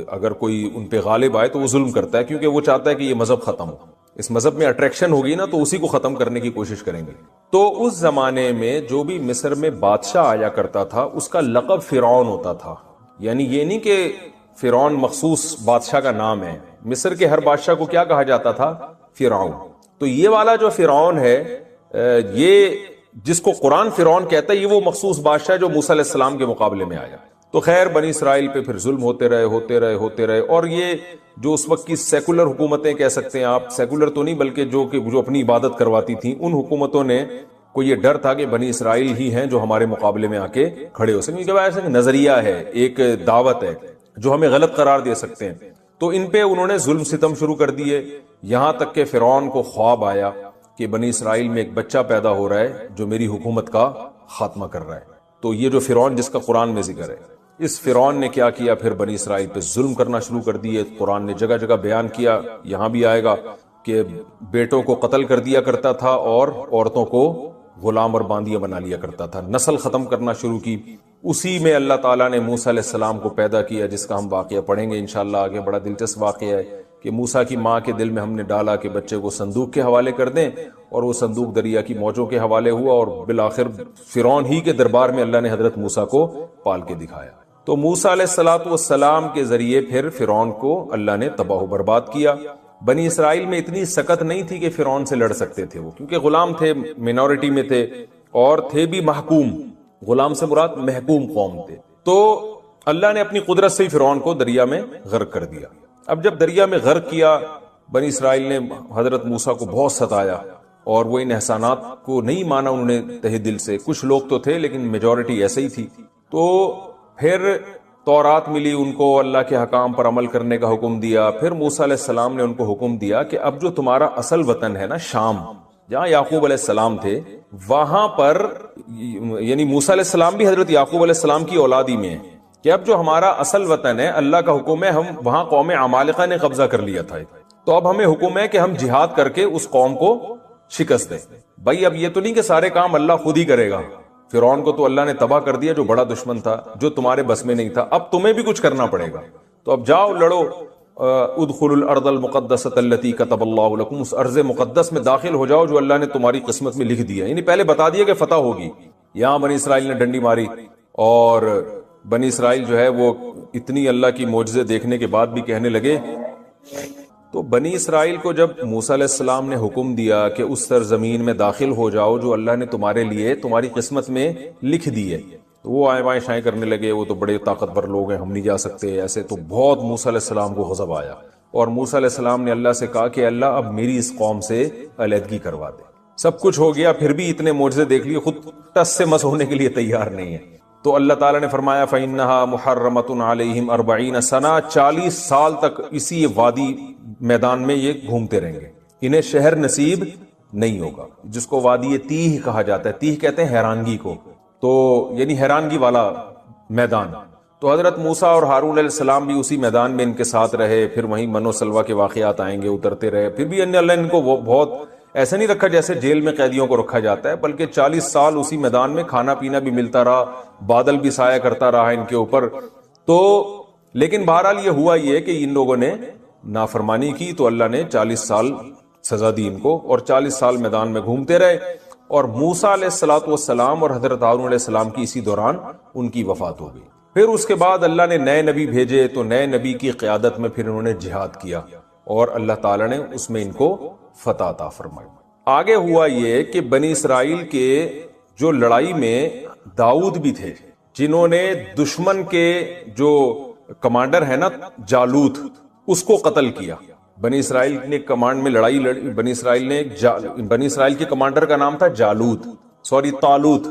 اگر کوئی ان پہ غالب آئے تو وہ ظلم کرتا ہے, کیونکہ وہ چاہتا ہے کہ یہ مذہب ختم ہو. اس مذہب میں اٹریکشن ہوگی نا تو اسی کو ختم کرنے کی کوشش کریں گے. تو اس زمانے میں جو بھی مصر میں بادشاہ آیا کرتا تھا اس کا لقب فرعون ہوتا تھا. یعنی یہ نہیں کہ فرعون مخصوص بادشاہ کا نام ہے, مصر کے ہر بادشاہ کو کیا کہا جاتا تھا؟ فرعون. تو یہ والا جو فرعون ہے, یہ جس کو قرآن فرعون کہتا ہے, یہ وہ مخصوص بادشاہ جو موسیٰ علیہ السلام کے مقابلے میں آیا. تو خیر بنی اسرائیل پہ پھر ظلم ہوتے رہے اور یہ جو اس وقت کی سیکولر حکومتیں کہہ سکتے ہیں آپ, سیکولر تو نہیں بلکہ جو اپنی عبادت کرواتی تھیں, ان حکومتوں نے کو یہ ڈر تھا کہ بنی اسرائیل ہی ہیں جو ہمارے مقابلے میں آ کے کھڑے ہو سکیں. جب ایسا نظریہ ہے, ایک دعوت ہے جو ہمیں غلط قرار دے سکتے ہیں, تو ان پہ انہوں نے ظلم ستم شروع کر دیے. یہاں تک کہ فرعون کو خواب آیا کہ بنی اسرائیل میں ایک بچہ پیدا ہو رہا ہے جو میری حکومت کا خاتمہ کر رہا ہے. تو یہ جو فرعون جس کا قرآن میں ذکر ہے, اس فرعون نے کیا کیا, پھر بنی اسرائیل پہ ظلم کرنا شروع کر دیے. قرآن نے جگہ جگہ بیان کیا, یہاں بھی آئے گا کہ بیٹوں کو قتل کر دیا کرتا تھا اور عورتوں کو غلام اور باندیاں بنا لیا کرتا تھا, نسل ختم کرنا شروع کی. اسی میں اللہ تعالیٰ نے موسیٰ علیہ السلام کو پیدا کیا, جس کا ہم واقعہ پڑھیں گے انشاءاللہ آگے. بڑا دلچسپ واقعہ ہے کہ موسیٰ کی ماں کے دل میں ہم نے ڈالا کہ بچے کو صندوق کے حوالے کر دیں, اور وہ صندوق دریا کی موجوں کے حوالے ہوا, اور بالآخر فرعون ہی کے دربار میں اللہ نے حضرت موسیٰ کو پال کے دکھایا. تو موسیٰ علیہ السلام کے ذریعے پھر فرعون کو اللہ نے تباہ و برباد کیا. بنی اسرائیل میں اتنی سکت نہیں تھی کہ فرعون سے لڑ سکتے تھے وہ, کیونکہ غلام تھے, مینورٹی میں تھے, اور تھے بھی محکوم. غلام سے مراد محکوم قوم تھے. تو اللہ نے اپنی قدرت سے ہی فرعون کو دریا میں غرق کر دیا. اب جب دریا میں غرق کیا, بنی اسرائیل نے حضرت موسیٰ کو بہت ستایا, اور وہ ان احسانات کو نہیں مانا انہوں نے تہہ دل سے. کچھ لوگ تو تھے لیکن میجورٹی ایسے ہی تھی. تو پھر تورات ملی ان کو, اللہ کے حکام پر عمل کرنے کا حکم دیا. پھر موسیٰ علیہ السلام نے ان کو حکم دیا کہ اب جو تمہارا اصل وطن ہے نا شام, جہاں یعقوب علیہ السلام تھے, وہاں پر, یعنی موسیٰ علیہ السلام بھی حضرت یعقوب علیہ السلام کی اولادی میں ہیں, کہ اب جو ہمارا اصل وطن ہے, اللہ کا حکم ہے, ہم وہاں قوم عمالقہ نے قبضہ کر لیا تھا, تو اب ہمیں حکم ہے کہ ہم جہاد کر کے اس قوم کو شکست دیں. بھائی اب یہ تو نہیں کہ سارے کام اللہ خود ہی کرے گا. فرعون کو تو اللہ نے تباہ کر دیا جو بڑا دشمن تھا, جو تمہارے بس میں نہیں تھا. اب تمہیں بھی کچھ کرنا پڑے گا. تو اب جاؤ لڑو, ادخلوا الارض المقدسۃ التي كتب اللہ لكم, اس ارض مقدس میں داخل ہو جاؤ جو اللہ نے تمہاری قسمت میں لکھ دیا. یعنی پہلے بتا دیا کہ فتح ہوگی. یہاں بنی اسرائیل نے ڈنڈی ماری, اور بنی اسرائیل جو ہے وہ اتنی اللہ کی معجزے دیکھنے کے بعد بھی کہنے لگے. تو بنی اسرائیل کو جب موسیٰ علیہ السلام نے حکم دیا کہ اس سرزمین میں داخل ہو جاؤ جو اللہ نے تمہارے لیے تمہاری قسمت میں لکھ دی ہے, تو وہ آئیں بائیں شائیں کرنے لگے, وہ تو بڑے طاقتور لوگ ہیں, ہم نہیں جا سکتے ایسے. تو بہت موسیٰ علیہ السلام کو غضب آیا, اور موسیٰ علیہ السلام نے اللہ سے کہا کہ اللہ اب میری اس قوم سے علیحدگی کروا دے. سب کچھ ہو گیا, پھر بھی اتنے معجزے دیکھ لیے, خود ٹس سے مس ہونے کے لیے تیار نہیں ہے. تو اللہ تعالیٰ نے فرمایا فَإِنَّهَا مُحَرَّمَةٌ عَلَيْهِمْ 40 سنہ, 40 سال تک اسی وادی میدان میں یہ گھومتے رہیں گے, انہیں شہر نصیب نہیں ہوگا. جس کو وادی تیہ کہا جاتا ہے, تیہ کہتے ہیں حیرانگی کو, تو یعنی حیرانگی والا میدان. تو حضرت موسیٰ اور ہارون علیہ السلام بھی اسی میدان میں ان کے ساتھ رہے. پھر وہیں من و سلوہ کے واقعات آئیں گے, اترتے رہے. پھر بھی اللہ نے ان کو بہت ایسے نہیں رکھا جیسے جیل میں قیدیوں کو رکھا جاتا ہے, بلکہ 40 سال اسی میدان میں کھانا پینا بھی ملتا رہا, بادل بھی سایہ کرتا رہا ان کے اوپر. تو لیکن بہرحال یہ ہوا یہ کہ ان لوگوں نے نافرمانی کی, تو اللہ نے 40 سال سزا دی ان کو, اور 40 سال میدان میں گھومتے رہے. اور موسیٰ علیہ السلام اور حضرت ہارون علیہ السلام کی اسی دوران ان کی وفات ہو گئی. پھر اس کے بعد اللہ نے نئے نبی بھیجے, تو نئے نبی کی قیادت میں پھر انہوں نے جہاد کیا, اور اللہ تعالیٰ نے اس میں ان کو فتح عطا فرمائی. آگے ہوا یہ کہ بنی اسرائیل کے جو لڑائی میں داؤد بھی تھے, جنہوں نے دشمن کے جو کمانڈر ہے نا جالوت, اس کو قتل کیا. بنی اسرائیل نے کمانڈ میں لڑائی لڑی. بنی اسرائیل کے کمانڈر کا نام تھا طالوت,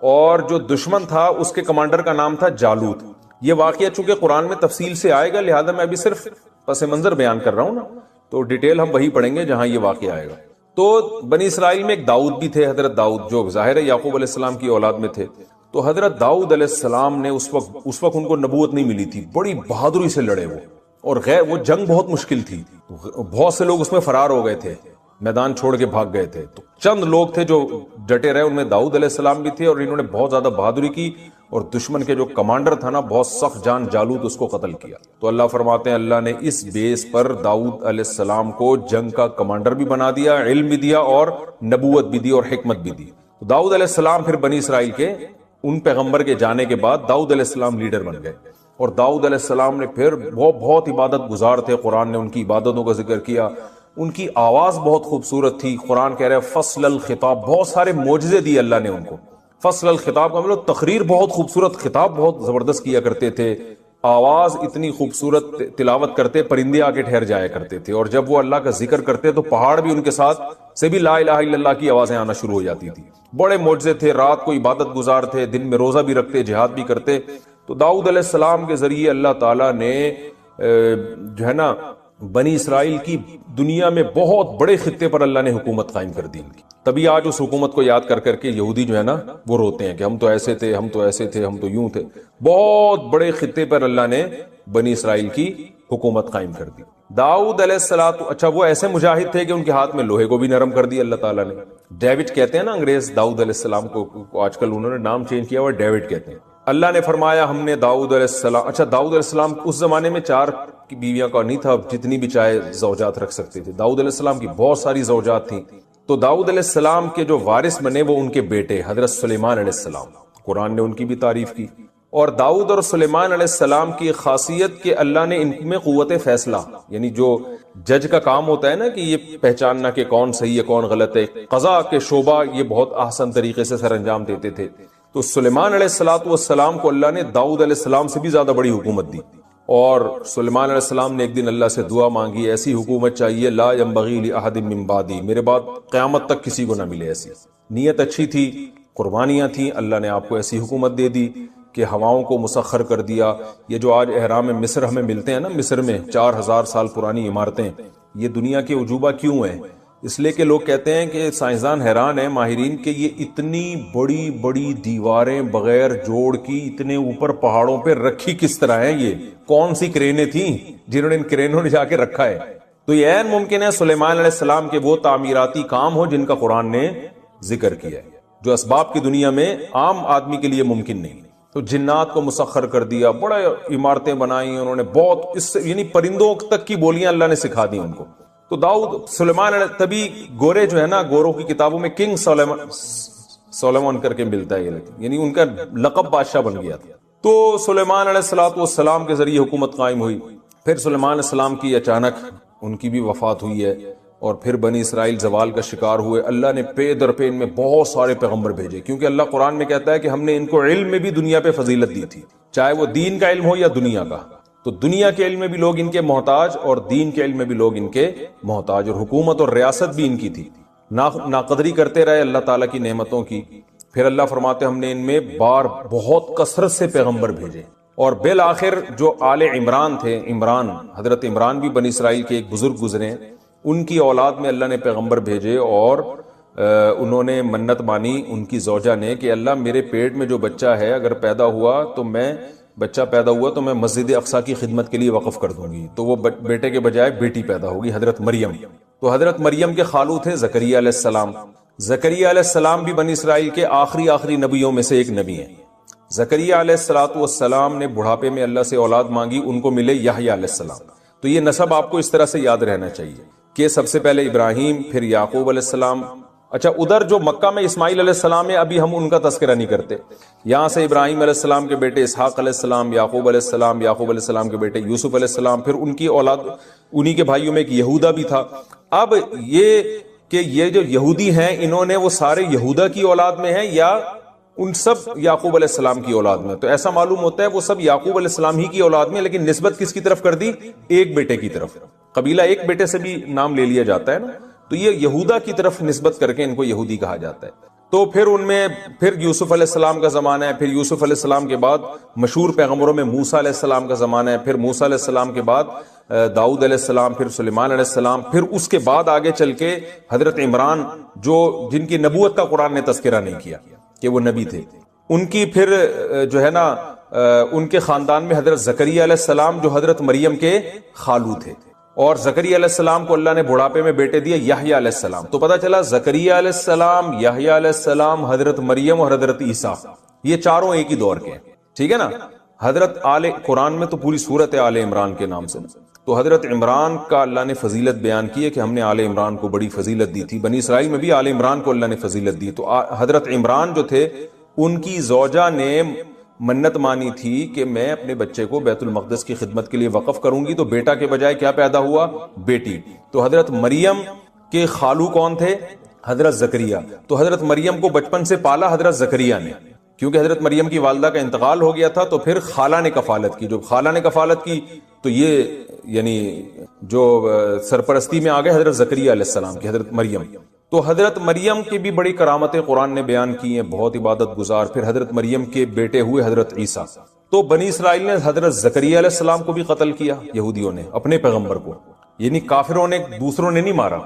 اور جو دشمن تھا اس کے کمانڈر کا نام تھا جالوت. یہ واقعہ چونکہ قرآن میں تفصیل سے آئے گا, لہذا میں ابھی صرف پس منظر بیان کر رہا ہوں نا, تو ڈیٹیل ہم وہی پڑھیں گے جہاں یہ واقعہ آئے گا. تو بنی اسرائیل میں ایک داؤد بھی تھے، حضرت داؤد، جو ظاہر ہے یعقوب علیہ السلام کی اولاد میں تھے. تو حضرت داؤد علیہ السلام نے اس وقت ان کو نبوت نہیں ملی تھی، بڑی بہادری سے لڑے وہ، اور وہ جنگ بہت مشکل تھی، بہت سے لوگ اس میں فرار ہو گئے تھے، میدان چھوڑ کے بھاگ گئے تھے. تو چند لوگ تھے جو ڈٹے رہے، ان میں داؤد علیہ السلام بھی تھے، اور انہوں نے بہت زیادہ بہادری کی، اور دشمن کے جو کمانڈر تھا نا، بہت سخت جان جالوت، اس کو قتل کیا. تو اللہ فرماتے ہیں اللہ نے اس بیس پر داؤد علیہ السلام کو جنگ کا کمانڈر بھی بنا دیا، علم بھی دیا، اور نبوت بھی دی، اور حکمت بھی دی. تو داؤد علیہ السلام پھر بنی اسرائیل کے ان پیغمبر کے جانے کے بعد داؤد علیہ السلام لیڈر بن گئے. اور داؤد علیہ السلام نے پھر بہت عبادت گزار تھے، قرآن نے ان کی عبادتوں کا ذکر کیا. ان کی آواز بہت خوبصورت تھی، قرآن کہہ رہے ہیں فصل الخطاب، بہت سارے معجزے دیے اللہ نے ان کو. فصل الخطاب کا مطلب تقریر بہت خوبصورت، خطاب بہت زبردست کیا کرتے تھے، آواز اتنی خوبصورت، تلاوت کرتے پرندے آ کے ٹھہر جایا کرتے تھے، اور جب وہ اللہ کا ذکر کرتے تو پہاڑ بھی ان کے ساتھ سے بھی لا الہ الا اللہ کی آوازیں آنا شروع ہو جاتی تھی. بڑے معجزے تھے، رات کو عبادت گزار تھے، دن میں روزہ بھی رکھتے، جہاد بھی کرتے. تو داؤد علیہ السلام کے ذریعے اللہ تعالیٰ نے جو ہے نا بنی اسرائیل کی دنیا میں بہت بڑے خطے پر اللہ نے حکومت قائم کر دی. تبھی آج اس حکومت کو یاد کر کے یہودی جو ہے نا وہ روتے ہیں کہ ہم تو ایسے تھے، ہم تو ایسے تھے، ہم تو یوں تھے. بہت بڑے خطے پر اللہ نے بنی اسرائیل کی حکومت قائم کر دی. داؤد علیہ السلام، اچھا وہ ایسے مجاہد تھے کہ ان کے ہاتھ میں لوہے کو بھی نرم کر دیا اللہ تعالیٰ نے. ڈیوڈ کہتے ہیں نا انگریز داؤد علیہ السلام کو، آج کل انہوں نے نام چینج کیا ہوا ڈیوڈ کہتے ہیں. اللہ نے فرمایا ہم نے داؤد علیہ السلام، اچھا داؤد علیہ السلام اس زمانے میں 4 کی بیویاں کا نہیں تھا، جتنی بھی چاہے زوجات رکھ سکتے تھے. داؤد علیہ السلام کی بہت ساری زوجات تھیں. تو داؤد علیہ السلام کے جو وارث بنے وہ ان کے بیٹے حضرت سلیمان علیہ السلام. قرآن نے ان کی بھی تعریف کی. اور داؤد اور سلیمان علیہ السلام کی خاصیت کہ اللہ نے ان میں قوت فیصلہ، یعنی جو جج کا کام ہوتا ہے نا کہ یہ پہچاننا کہ کون صحیح ہے کون غلط ہے، قضا کے شعبہ یہ بہت احسن طریقے سے سر انجام دیتے تھے. تو سلیمان علیہ السلام کو اللہ نے داؤد علیہ السلام سے بھی زیادہ بڑی حکومت دی. اور سلیمان علیہ السلام نے ایک دن اللہ سے دعا مانگی، ایسی حکومت چاہیے لا ينبغی لأحد من بعدی، میرے بعد قیامت تک کسی کو نہ ملے. ایسی نیت اچھی تھی، قربانیاں تھیں، اللہ نے آپ کو ایسی حکومت دے دی کہ ہواؤں کو مسخر کر دیا. یہ جو آج احرام مصر ہمیں ملتے ہیں نا، مصر میں 4000 سال پرانی عمارتیں، یہ دنیا کے عجوبہ کیوں ہیں؟ اس لیے کہ لوگ کہتے ہیں کہ سائنسدان حیران ہیں ماہرین کہ یہ اتنی بڑی بڑی دیواریں بغیر جوڑ کی اتنے اوپر پہاڑوں پہ رکھی کس طرح ہیں، یہ کون سی کرینیں تھیں جنہوں نے ان کرینوں نے جا کے رکھا ہے. تو یہ عین ممکن ہے سلیمان علیہ السلام کے وہ تعمیراتی کام ہو جن کا قرآن نے ذکر کیا ہے، جو اسباب کی دنیا میں عام آدمی کے لیے ممکن نہیں. تو جنات کو مسخر کر دیا، بڑے عمارتیں بنائی انہوں نے، بہت اس یعنی پرندوں تک کی بولیاں اللہ نے سکھا دی ان کو. تو داؤد سلیمان علیہ، تبھی گورے جو ہے نا، گوروں کی کتابوں میں کنگ سلیمان کر کے ملتا ہے، یعنی ان کا لقب بادشاہ بن گیا تھا. تو سلیمان علیہ السلام کے ذریعے حکومت قائم ہوئی. پھر سلیمان علیہ السلام کی اچانک ان کی بھی وفات ہوئی ہے، اور پھر بنی اسرائیل زوال کا شکار ہوئے. اللہ نے پے در پے ان میں بہت سارے پیغمبر بھیجے، کیونکہ اللہ قرآن میں کہتا ہے کہ ہم نے ان کو علم میں بھی دنیا پہ فضیلت دی تھی، چاہے وہ دین کا علم ہو یا دنیا کا. تو دنیا کے علم میں بھی لوگ ان کے محتاج، اور دین کے علم میں بھی لوگ ان کے محتاج، اور حکومت اور ریاست بھی ان کی تھی. ناقدری کرتے رہے اللہ تعالیٰ کی نعمتوں کی. پھر اللہ فرماتے ہم نے ان میں بہت کثرت سے پیغمبر بھیجے. اور بالآخر جو آل عمران تھے، حضرت عمران بھی بنی اسرائیل کے ایک بزرگ گزرے، ان کی اولاد میں اللہ نے پیغمبر بھیجے، اور انہوں نے منت مانی ان کی زوجہ نے کہ اللہ میرے پیٹ میں جو بچہ ہے اگر پیدا ہوا تو میں مسجد اقصیٰ کی خدمت کے لیے وقف کر دوں گی. تو وہ بیٹے کے بجائے بیٹی پیدا ہوگی، حضرت مریم. تو حضرت مریم کے خالو تھے زکریا علیہ السلام. زکریا علیہ السلام بھی بنی اسرائیل کے آخری نبیوں میں سے ایک نبی ہیں. زکریا علیہ السلام نے بڑھاپے میں اللہ سے اولاد مانگی، ان کو ملے یحییٰ علیہ السلام. تو یہ نسب آپ کو اس طرح سے یاد رہنا چاہیے کہ سب سے پہلے ابراہیم، پھر یعقوب علیہ السلام. اچھا ادھر جو مکہ میں اسماعیل علیہ السلام ہے، ابھی ہم ان کا تذکرہ نہیں کرتے. یہاں سے ابراہیم علیہ السلام کے بیٹے اسحاق علیہ السلام، یعقوب علیہ السلام کے بیٹے یوسف علیہ السلام، پھر ان کی اولاد، انہی کے بھائیوں میں ایک یہودا بھی تھا. اب یہ جو یہودی ہیں انہوں نے وہ سارے یہودا کی اولاد میں ہیں یا ان سب یعقوب علیہ السلام کی اولاد میں؟ تو ایسا معلوم ہوتا ہے وہ سب یعقوب علیہ السلام ہی کی اولاد میں، لیکن نسبت کس کی طرف کر دی؟ ایک بیٹے کی طرف. قبیلہ ایک بیٹے سے بھی نام لے لیا جاتا ہے نا، تو یہ یہودا کی طرف نسبت کر کے ان کو یہودی کہا جاتا ہے. تو پھر ان میں پھر یوسف علیہ السلام کا زمانہ ہے، پھر یوسف علیہ السلام کے بعد مشہور پیغمبروں میں موسیٰ علیہ السلام کا زمانہ ہے، پھر موسیٰ علیہ السلام کے بعد داؤد علیہ السلام، پھر سلیمان علیہ السلام، پھر اس کے بعد آگے چل کے حضرت عمران، جن کی نبوت کا قرآن نے تذکرہ نہیں کیا کہ وہ نبی تھے، ان کی پھر جو ہے نا ان کے خاندان میں حضرت زکریا علیہ السلام جو حضرت مریم کے خالو تھے، اور زکریا علیہ السلام کو اللہ نے بڑھاپے میں بیٹے دیے یحییٰ علیہ السلام. تو پتہ چلا زکریا علیہ السلام، یحییٰ علیہ السلام، حضرت مریم اور حضرت عیسیٰ، یہ چاروں ایک ہی دور کے ہیں. ٹھیک ہے نا. حضرت قرآن میں تو پوری سورت ہے آل عمران کے نام سے، تو حضرت عمران کا اللہ نے فضیلت بیان کی ہے کہ ہم نے آل عمران کو بڑی فضیلت دی تھی. بنی اسرائیل میں بھی آل عمران کو اللہ نے فضیلت دی. تو حضرت عمران جو تھے ان کی زوجہ نے منت مانی تھی کہ میں اپنے بچے کو بیت المقدس کی خدمت کے لیے وقف کروں گی، تو بیٹا کے بجائے کیا پیدا ہوا؟ بیٹی. تو حضرت مریم کے خالو کون تھے؟ حضرت زکریا. تو حضرت مریم کو بچپن سے پالا حضرت زکریا نے، کیونکہ حضرت مریم کی والدہ کا انتقال ہو گیا تھا، تو پھر خالہ نے کفالت کی. جو خالہ نے کفالت کی تو یہ یعنی جو سرپرستی میں آ گئے حضرت زکریا علیہ السلام کی، حضرت مریم. تو حضرت مریم کی بھی بڑی کرامتیں قرآن نے بیان کی ہیں، بہت عبادت گزار. پھر حضرت مریم کے بیٹے ہوئے حضرت عیسیٰ. تو بنی اسرائیل نے حضرت زکریا علیہ السلام کو بھی قتل کیا، یہودیوں نے اپنے پیغمبر کو، یعنی کافروں نے دوسروں نے نہیں مارا،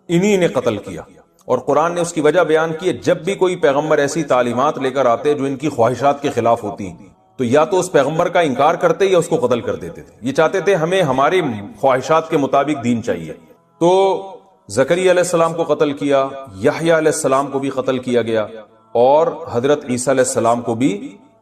انہی نے قتل کیا. اور قرآن نے اس کی وجہ بیان کی ہے، جب بھی کوئی پیغمبر ایسی تعلیمات لے کر آتے جو ان کی خواہشات کے خلاف ہوتی ہیں تو یا تو اس پیغمبر کا انکار کرتے یا اس کو قتل کر دیتے تھے. یہ چاہتے تھے ہمیں ہماری خواہشات کے مطابق دین چاہیے. تو زکریا علیہ السلام کو قتل کیا، یحییٰ علیہ السلام کو بھی قتل کیا گیا، اور حضرت عیسیٰ علیہ السلام کو بھی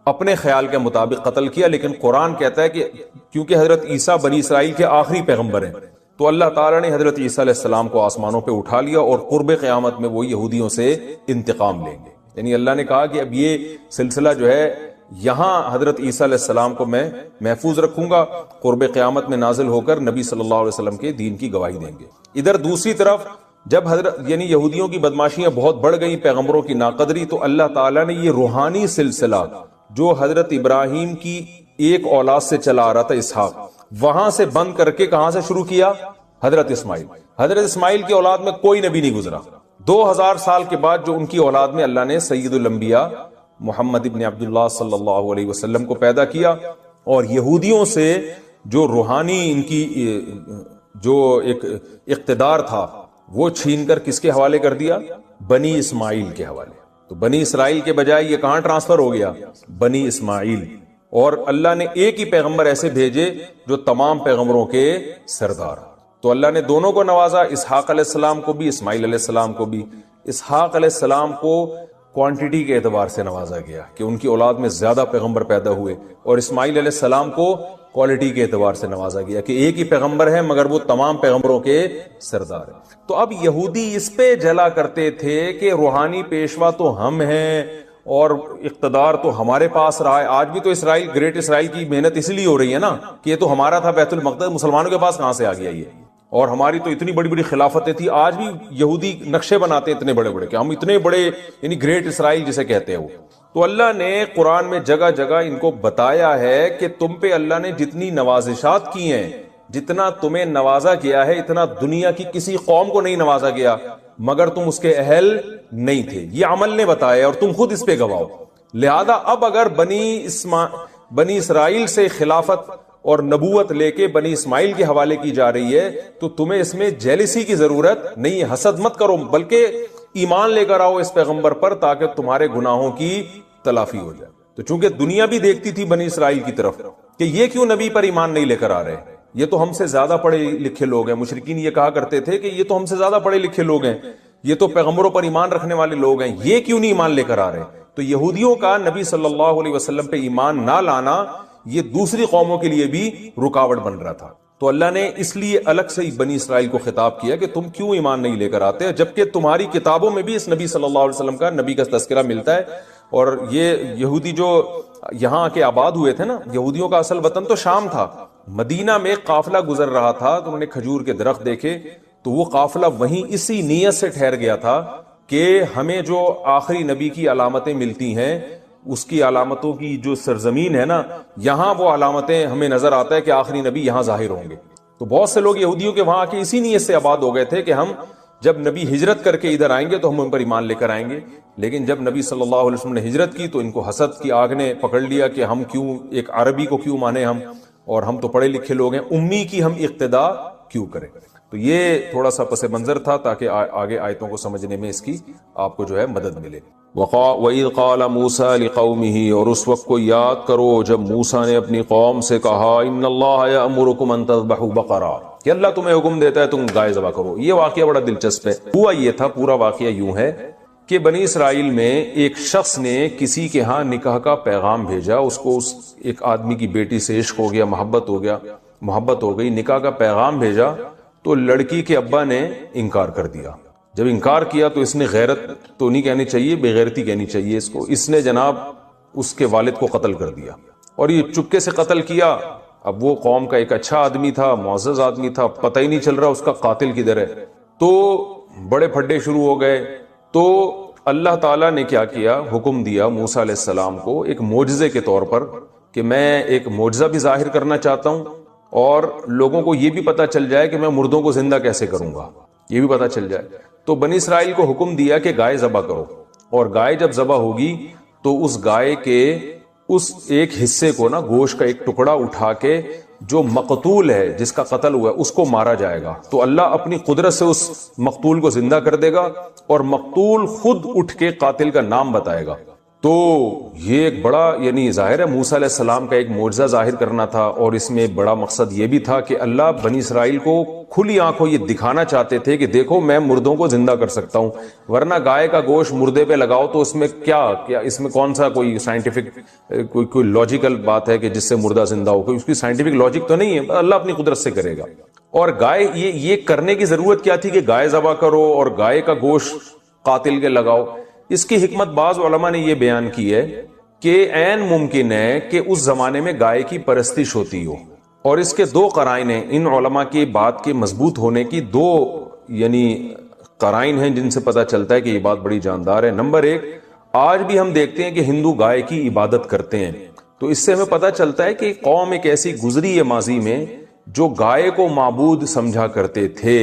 اپنے خیال کے مطابق قتل کیا. لیکن قرآن کہتا ہے کہ کیونکہ حضرت عیسیٰ بنی اسرائیل کے آخری پیغمبر ہیں، تو اللہ تعالیٰ نے حضرت عیسیٰ علیہ السلام کو آسمانوں پہ اٹھا لیا، اور قرب قیامت میں وہ یہودیوں سے انتقام لیں گے. یعنی اللہ نے کہا کہ اب یہ سلسلہ جو ہے یہاں حضرت عیسیٰ علیہ السلام کو میں محفوظ رکھوں گا، قرب قیامت میں نازل ہو کر نبی صلی اللہ علیہ وسلم کے دین کی گواہی دیں گے. ادھر دوسری طرف جب حضرت یعنی یہودیوں کی بدماشیاں بہت بڑھ گئیں، پیغمبروں کی ناقدری، تو اللہ تعالیٰ نے یہ روحانی سلسلہ جو حضرت ابراہیم کی ایک اولاد سے چلا آ رہا تھا، اسحاق، وہاں سے بند کر کے کہاں سے شروع کیا؟ حضرت اسماعیل. حضرت اسماعیل کی اولاد میں کوئی نبی نہیں گزرا. 2000 سال کے بعد جو ان کی اولاد میں اللہ نے سید الانبیاء محمد ابن عبداللہ صلی اللہ علیہ وسلم کو پیدا کیا، اور یہودیوں سے جو روحانی ان کی جو ایک اقتدار تھا وہ چھین کر کس کے حوالے کر دیا؟ بنی اسماعیل کے حوالے. تو بنی اسرائیل کے بجائے یہ کہاں ٹرانسفر ہو گیا؟ بنی اسماعیل. اور اللہ نے ایک ہی پیغمبر ایسے بھیجے جو تمام پیغمبروں کے سردار. تو اللہ نے دونوں کو نوازا، اسحاق علیہ السلام کو بھی، اسماعیل علیہ السلام کو بھی. اسحاق علیہ السلام کو کوانٹٹی کے اعتبار سے نوازا گیا کہ ان کی اولاد میں زیادہ پیغمبر پیدا ہوئے، اور اسماعیل علیہ السلام کو کوالٹی کے اعتبار سے نوازا گیا کہ ایک ہی پیغمبر ہے مگر وہ تمام پیغمبروں کے سردار ہیں. تو اب یہودی اس پہ جلا کرتے تھے کہ روحانی پیشوا تو ہم ہیں اور اقتدار تو ہمارے پاس رہا ہے. آج بھی تو اسرائیل، گریٹ اسرائیل کی محنت اس لیے ہو رہی ہے نا کہ یہ تو ہمارا تھا بیت المقدس، مسلمانوں کے پاس کہاں سے آ گیا یہ؟ اور ہماری تو اتنی بڑی بڑی خلافتیں تھی. آج بھی یہودی نقشے بناتے ہیں اتنے بڑے بڑے کہ ہم اتنے بڑے، یعنی گریٹ اسرائیل جسے کہتے ہیں وہ. تو اللہ نے قرآن میں جگہ جگہ ان کو بتایا ہے کہ تم پہ اللہ نے جتنی نوازشات کی ہیں، جتنا تمہیں نوازا گیا ہے، اتنا دنیا کی کسی قوم کو نہیں نوازا گیا، مگر تم اس کے اہل نہیں تھے. یہ عمل نے بتایا اور تم خود اس پہ گواہ. لہذا اب اگر بنی اسرائیل سے خلافت اور نبوت لے کے بنی اسماعیل کے حوالے کی جا رہی ہے تو تمہیں اس میں جیلسی کی ضرورت نہیں ہے. حسد مت کرو، بلکہ ایمان لے کر آؤ اس پیغمبر پر تاکہ تمہارے گناہوں کی تلافی ہو جائے. تو چونکہ دنیا بھی دیکھتی تھی بنی اسرائیل کی طرف کہ یہ کیوں نبی پر ایمان نہیں لے کر آ رہے، یہ تو ہم سے زیادہ پڑھے لکھے لوگ ہیں. مشرکین یہ کہا کرتے تھے کہ یہ تو ہم سے زیادہ پڑھے لکھے لوگ ہیں، یہ تو پیغمبروں پر ایمان رکھنے والے لوگ ہیں، یہ کیوں نہیں ایمان لے کر آ رہے. تو یہودیوں کا نبی صلی اللہ علیہ وسلم پہ ایمان نہ لانا یہ دوسری قوموں کے لیے بھی رکاوٹ بن رہا تھا. تو اللہ نے اس لیے الگ سے بنی اسرائیل کو خطاب کیا کہ تم کیوں ایمان نہیں لے کر آتے، جبکہ تمہاری کتابوں میں بھی اس نبی صلی اللہ علیہ وسلم کا نبی کا تذکرہ ملتا ہے. اور یہ یہودی جو یہاں کے آباد ہوئے تھے نا، یہودیوں کا اصل وطن تو شام تھا. مدینہ میں قافلہ گزر رہا تھا تو انہوں نے کھجور کے درخت دیکھے، تو وہ قافلہ وہیں اسی نیت سے ٹھہر گیا تھا کہ ہمیں جو آخری نبی کی علامتیں ملتی ہیں، اس کی علامتوں کی جو سرزمین ہے نا، یہاں وہ علامتیں ہمیں نظر آتا ہے کہ آخری نبی یہاں ظاہر ہوں گے. تو بہت سے لوگ یہودیوں کے وہاں آ کے اسی نیت سے آباد ہو گئے تھے کہ ہم جب نبی ہجرت کر کے ادھر آئیں گے تو ہم ان پر ایمان لے کر آئیں گے، لیکن جب نبی صلی اللہ علیہ وسلم نے ہجرت کی تو ان کو حسد کی آگ نے پکڑ لیا کہ ہم کیوں ایک عربی کو کیوں مانے ہم، اور ہم تو پڑھے لکھے لوگ ہیں، امی کی ہم اقتدا کیوں کریں۔ تو یہ تھوڑا سا پس منظر تھا تاکہ آگے آیتوں کو سمجھنے میں اس کی آپ کو جو ہے مدد ملے۔ وَإِذْ قَالَ مُوسَىٰ لِقَوْمِهِ، اور اس وقت کو یاد کرو جب موسیٰ نے اپنی قوم سے کہا ان اللہ یأمرکم ان تذبحوا بقرہ، کہ اللہ تمہیں حکم دیتا ہے تم گائے ذبح کرو۔ یہ واقعہ بڑا دلچسپ ہے۔ ہوا یہ تھا، پورا واقعہ یوں ہے کہ بنی اسرائیل میں ایک شخص نے کسی کے ہاں نکاح کا پیغام بھیجا، اس کو ایک آدمی کی بیٹی سے عشق ہو گیا، محبت ہو گئی، نکاح کا پیغام بھیجا تو لڑکی کے ابا نے انکار کر دیا۔ جب انکار کیا تو اس نے غیرت تو نہیں کہنی چاہیے، بے غیرتی کہنی چاہیے اس کو، اس نے جناب اس کے والد کو قتل کر دیا، اور یہ چپکے سے قتل کیا۔ اب وہ قوم کا ایک اچھا آدمی تھا، معزز آدمی تھا، پتہ ہی نہیں چل رہا اس کا قاتل کدھر ہے، تو بڑے پھڈے شروع ہو گئے۔ تو اللہ تعالیٰ نے کیا کیا، حکم دیا موسیٰ علیہ السلام کو ایک معجزے کے طور پر کہ میں ایک معجزہ بھی ظاہر کرنا چاہتا ہوں، اور لوگوں کو یہ بھی پتہ چل جائے کہ میں مردوں کو زندہ کیسے کروں گا، یہ بھی پتہ چل جائے۔ تو بنی اسرائیل کو حکم دیا کہ گائے ذبح کرو، اور گائے جب ذبح ہوگی تو اس گائے کے اس ایک حصے کو نا، گوشت کا ایک ٹکڑا اٹھا کے جو مقتول ہے، جس کا قتل ہوا ہے، اس کو مارا جائے گا۔ تو اللہ اپنی قدرت سے اس مقتول کو زندہ کر دے گا، اور مقتول خود اٹھ کے قاتل کا نام بتائے گا۔ تو یہ ایک بڑا، یعنی ظاہر ہے موسیٰ علیہ السلام کا ایک معجزہ ظاہر کرنا تھا، اور اس میں بڑا مقصد یہ بھی تھا کہ اللہ بنی اسرائیل کو کھلی آنکھوں یہ دکھانا چاہتے تھے کہ دیکھو میں مردوں کو زندہ کر سکتا ہوں، ورنہ گائے کا گوشت مردے پہ لگاؤ تو اس میں کیا اس میں کون سا کوئی سائنٹیفک کوئی لاجیکل بات ہے کہ جس سے مردہ زندہ ہو، کوئی اس کی سائنٹیفک لاجک تو نہیں ہے، اللہ اپنی قدرت سے کرے گا۔ اور گائے یہ کرنے کی ضرورت کیا تھی کہ گائے ذبح کرو اور گائے کا گوشت قاتل کے لگاؤ؟ اس کی حکمت بعض علماء نے یہ بیان کی ہے کہ عین ممکن ہے کہ اس زمانے میں گائے کی پرستش ہوتی ہو، اور اس کے دو قرائن ہیں، ان علماء کی بات کے مضبوط ہونے کی دو یعنی قرائن ہیں جن سے پتہ چلتا ہے کہ یہ بات بڑی جاندار ہے۔ نمبر ایک، آج بھی ہم دیکھتے ہیں کہ ہندو گائے کی عبادت کرتے ہیں، تو اس سے ہمیں پتہ چلتا ہے کہ قوم ایک ایسی گزری ہے ماضی میں جو گائے کو معبود سمجھا کرتے تھے،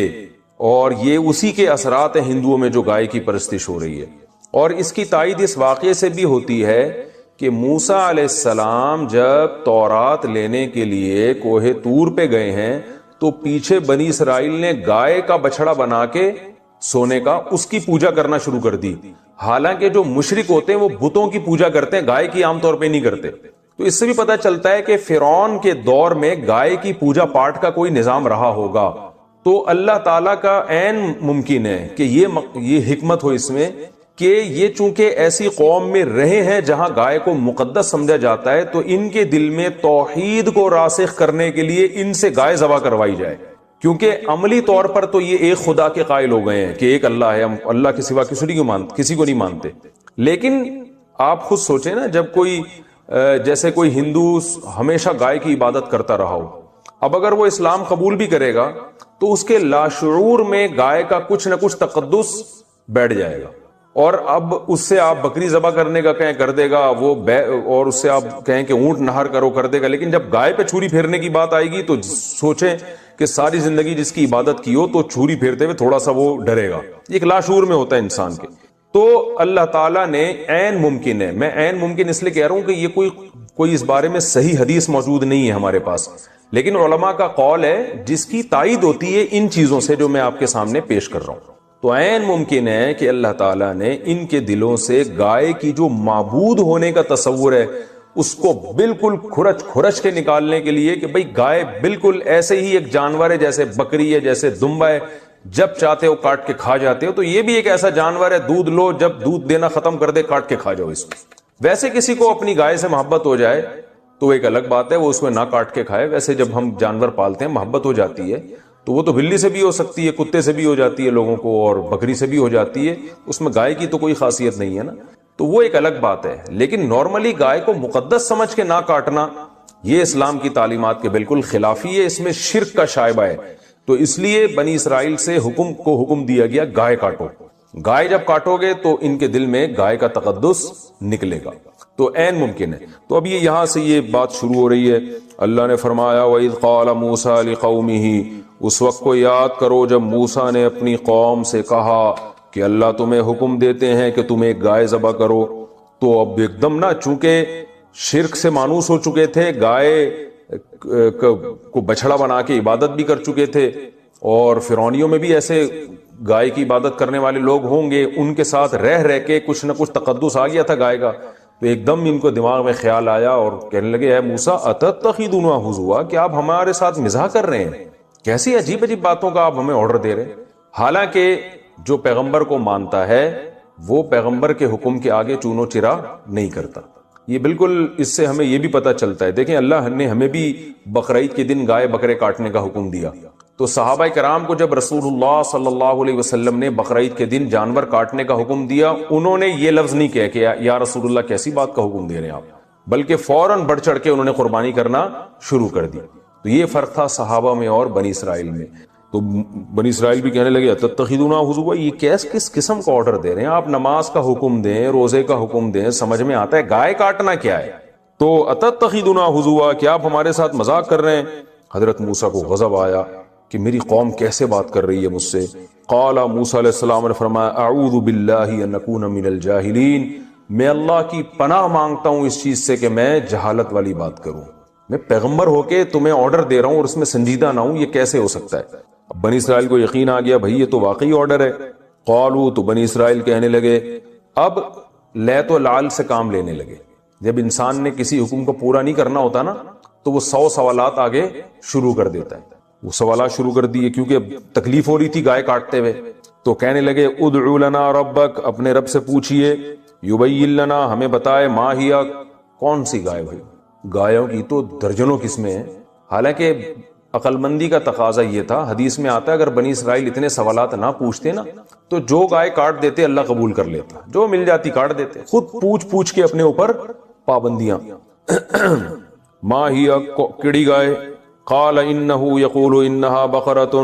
اور یہ اسی کے اثرات ہیں ہندوؤں میں جو گائے کی پرستش ہو رہی ہے۔ اور اس کی تائید اس واقعے سے بھی ہوتی ہے کہ موسیٰ علیہ السلام جب تورات لینے کے لیے کوہ طور پہ گئے ہیں تو پیچھے بنی اسرائیل نے گائے کا بچڑا بنا کے سونے کا اس کی پوجا کرنا شروع کر دی، حالانکہ جو مشرک ہوتے ہیں وہ بتوں کی پوجا کرتے ہیں، گائے کی عام طور پہ نہیں کرتے۔ تو اس سے بھی پتہ چلتا ہے کہ فرعون کے دور میں گائے کی پوجا پاٹ کا کوئی نظام رہا ہوگا۔ تو اللہ تعالیٰ کا عین ممکن ہے کہ یہ حکمت ہو اس میں کہ یہ چونکہ ایسی قوم میں رہے ہیں جہاں گائے کو مقدس سمجھا جاتا ہے، تو ان کے دل میں توحید کو راسخ کرنے کے لیے ان سے گائے ذبح کروائی جائے، کیونکہ عملی طور پر تو یہ ایک خدا کے قائل ہو گئے ہیں کہ ایک اللہ ہے، ہم اللہ کے سوا کسی کو نہیں مانتے۔ لیکن آپ خود سوچیں نا، جب کوئی جیسے کوئی ہندو ہمیشہ گائے کی عبادت کرتا رہا ہو، اب اگر وہ اسلام قبول بھی کرے گا تو اس کے لاشعور میں گائے کا کچھ نہ کچھ تقدس بیٹھ جائے گا، اور اب اس سے آپ بکری ذبح کرنے کا کہیں کر دے گا وہ، اور اس سے آپ کہیں کہ اونٹ نہر کرو کر دے گا، لیکن جب گائے پہ چھری پھیرنے کی بات آئے گی تو سوچیں کہ ساری زندگی جس کی عبادت کی ہو تو چھری پھیرتے ہوئے تھوڑا سا وہ ڈرے گا، ایک لاشعور میں ہوتا ہے انسان کے۔ تو اللہ تعالیٰ نے عین ممکن ہے، میں عین ممکن اس لیے کہہ رہا ہوں کہ یہ کوئی اس بارے میں صحیح حدیث موجود نہیں ہے ہمارے پاس، لیکن علماء کا قول ہے جس کی تائید ہوتی ہے ان چیزوں سے جو میں آپ کے سامنے پیش کر رہا ہوں۔ تو عین ممکن ہے کہ اللہ تعالیٰ نے ان کے دلوں سے گائے کی جو معبود ہونے کا تصور ہے اس کو بالکل کھرچ کے نکالنے کے لیے کہ بھئی گائے بالکل ایسے ہی ایک جانور ہے جیسے بکری ہے، جیسے دمبا ہے، جب چاہتے ہو کاٹ کے کھا جاتے ہو، تو یہ بھی ایک ایسا جانور ہے، دودھ لو، جب دودھ دینا ختم کر دے کاٹ کے کھا جاؤ اس کو۔ ویسے کسی کو اپنی گائے سے محبت ہو جائے تو ایک الگ بات ہے، وہ اس میں نہ کاٹ کے کھائے۔ ویسے جب ہم جانور پالتے ہیں محبت ہو جاتی ہے تو وہ تو بلی سے بھی ہو سکتی ہے، کتے سے بھی ہو جاتی ہے لوگوں کو، اور بکری سے بھی ہو جاتی ہے، اس میں گائے کی تو کوئی خاصیت نہیں ہے نا، تو وہ ایک الگ بات ہے۔ لیکن نارملی گائے کو مقدس سمجھ کے نہ کاٹنا یہ اسلام کی تعلیمات کے بالکل خلافی ہے، اس میں شرک کا شائبہ ہے۔ تو اس لیے بنی اسرائیل سے حکم دیا گیا گائے کاٹو، گائے جب کاٹو گے تو ان کے دل میں گائے کا تقدس نکلے گا، تو عین ممکن ہے۔ تو اب یہاں سے یہ بات شروع ہو رہی ہے، اللہ نے فرمایا وَإِذْ قَالَ مُوسَىٰ لِقَوْمِهِ، اس وقت کو یاد کرو جب موسیٰ نے اپنی قوم سے کہا کہ اللہ تمہیں حکم دیتے ہیں کہ تم ایک گائے ذبح کرو، تو اب ایک دم نا، چونکہ شرک سے مانوس ہو چکے تھے، گائے کو بچڑا بنا کے عبادت بھی کر چکے تھے، اور فرعونیوں میں بھی ایسے گائے کی عبادت کرنے والے لوگ ہوں گے، ان کے ساتھ رہ رہ کے کچھ نہ کچھ تقدس آ گیا تھا گائے کا. تو ایک دم ان کو دماغ میں خیال آیا اور کہنے لگے اے موسیٰ اتتخذونہ ہزوا، کہ آپ ہمارے ساتھ مزاح کر رہے ہیں، کیسی عجیب عجیب باتوں کا آپ ہمیں آرڈر دے رہے ہیں. حالانکہ جو پیغمبر کو مانتا ہے وہ پیغمبر کے حکم کے آگے چونو چرا نہیں کرتا. یہ بالکل اس سے ہمیں یہ بھی پتہ چلتا ہے. دیکھیں اللہ نے ہمیں بھی بقرعید کے دن گائے بکرے کاٹنے کا حکم دیا، تو صحابہ کرام کو جب رسول اللہ صلی اللہ علیہ وسلم نے بقرعید کے دن جانور کاٹنے کا حکم دیا، انہوں نے یہ لفظ نہیں کہا کہ یا رسول اللہ کیسی بات کا حکم دے رہے ہیں آپ، بلکہ فوراً بڑھ چڑھ کے انہوں نے قربانی کرنا شروع کر دی. تو یہ فرق تھا صحابہ میں اور بنی اسرائیل میں. تو بنی اسرائیل بھی کہنے لگے اتتخذونہ ہزوا، یہ کس قسم کا آرڈر دے رہے ہیں آپ؟ نماز کا حکم دیں، روزے کا حکم دیں، سمجھ میں آتا ہے، گائے کاٹنا کیا ہے؟ تو اتتخذونہ ہزوا، کیا آپ ہمارے ساتھ مذاق کر رہے ہیں؟ حضرت موسیٰ کو غضب آیا کہ میری قوم کیسے بات کر رہی ہے مجھ سے. قال موسیٰ علیہ السلام نے فرمایا اعوذ باللہ ان اکون من الجاہلین، میں اللہ کی پناہ مانگتا ہوں اس چیز سے کہ میں جہالت والی بات کروں. میں پیغمبر ہو کے تمہیں آرڈر دے رہا ہوں اور اس میں سنجیدہ نہ ہوں، یہ کیسے ہو سکتا ہے؟ اب بنی اسرائیل کو یقین آ گیا بھائی یہ تو واقعی آرڈر ہے. قالوا، تو بنی اسرائیل کہنے لگے، اب لیت و لعل سے کام لینے لگے. جب انسان نے کسی حکم کو پورا نہیں کرنا ہوتا نا تو وہ 100 سوالات آگے شروع کر دیتا ہے. وہ سوالات شروع کر دیے کیونکہ تکلیف ہو رہی تھی گائے کاٹتے ہوئے. تو کہنے لگے ادعو لنا ربک، اپنے رب سے پوچھئے، یبین لنا، ہمیں بتائے، ما ہی، کون سی گائے؟ بھائی گایوں کی تو درجنوں قسمیں ہیں. حالانکہ عقل مندی کا تقاضا یہ تھا، حدیث میں آتا ہے اگر بنی اسرائیل اتنے سوالات نہ پوچھتے نا تو جو گائے کاٹ دیتے اللہ قبول کر لیتا، جو مل جاتی کاٹ دیتے. خود پوچھ کے اپنے اوپر پابندیاں. ما ہی، کیڑی گائے؟ قال انه يقول انها بقرة،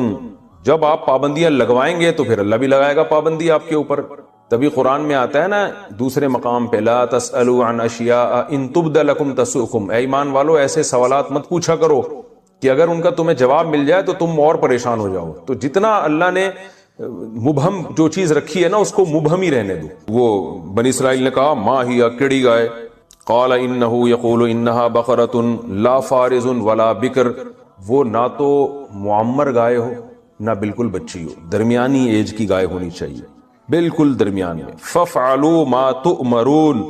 جب آپ پابندیاں لگوائیں گے تو پھر اللہ بھی لگائے گا پابندی آپ کے اوپر. تبھی قرآن میں آتا ہے نا دوسرے مقام پہ، لا تسألوا عن اشیاء ان تبد لکم تسؤکم، اے ایمان والو ایسے سوالات مت پوچھا کرو کہ اگر ان کا تمہیں جواب مل جائے تو تم اور پریشان ہو جاؤ. تو جتنا اللہ نے مبہم جو چیز رکھی ہے نا اس کو مبہم ہی رہنے دو. وہ بنی اسرائیل نے کہا ما ہی، کیڑی گائے؟ قال انه يقول انها بقرة لا فارض ولا بکر، وہ نہ تو معمر گائے ہو نہ بالکل بچی ہو، درمیانی ایج کی گائے ہونی چاہیے، بالکل درمیان میں. فافعلوا ما تؤمرون،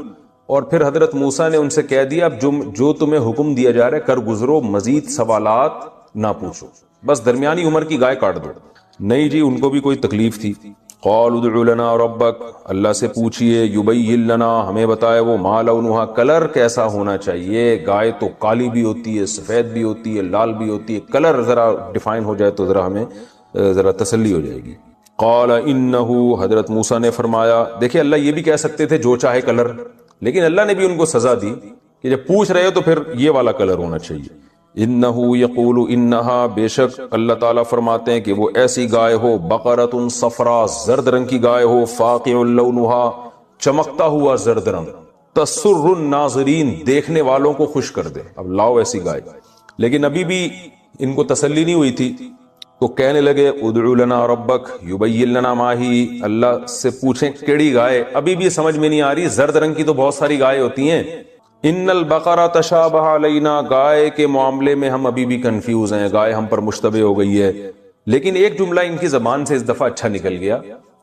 اور پھر حضرت موسیٰ نے ان سے کہہ دیا اب جو تمہیں حکم دیا جا رہا ہے کر گزرو، مزید سوالات نہ پوچھو، بس درمیانی عمر کی گائے کاٹ دو. نہیں جی، ان کو بھی کوئی تکلیف تھی. قال ادع لنا ربک، اللہ سے پوچھئے، یبین لنا، ہمیں بتائے وہ، ما لونہا، کلر کیسا ہونا چاہیے؟ گائے تو کالی بھی ہوتی ہے، سفید بھی ہوتی ہے، لال بھی ہوتی ہے، کلر ذرا ڈیفائن ہو جائے تو ذرا ہمیں ذرا تسلی ہو جائے گی. قال انہ، حضرت موسیٰ نے فرمایا، دیکھیں اللہ یہ بھی کہہ سکتے تھے جو چاہے کلر، لیکن اللہ نے بھی ان کو سزا دی کہ جب پوچھ رہے ہو تو پھر یہ والا کلر ہونا چاہیے. انہو یقول انہا، بے شک اللہ تعالیٰ فرماتے ہیں کہ وہ ایسی گائے ہو، بقرۃ صفرا، زرد رنگ کی گائے ہو، فاقع لونہا، چمکتا ہوا زرد رنگ، تسر الناظرین، دیکھنے والوں کو خوش کر دے. اب لاؤ ایسی گائے. لیکن ابھی بھی ان کو تسلی نہیں ہوئی تھی تو کہنے لگے ادعو لنا ربک یبین لنا ما ہی، اللہ سے پوچھیں کیڑی گائے. ابھی بھی سمجھ میں نہیں آ رہی، زرد رنگ کی تو بہت ساری گائے ہوتی ہیں. ان البقرہ تشابہ علینا، گائے کے معاملے میں ہم ابھی بھی کنفیوز ہیں، گائے ہم پر مشتبہ ہو گئی ہے. لیکن ایک جملہ ان کی زبان سے اس دفعہ اچھا نکل گیا،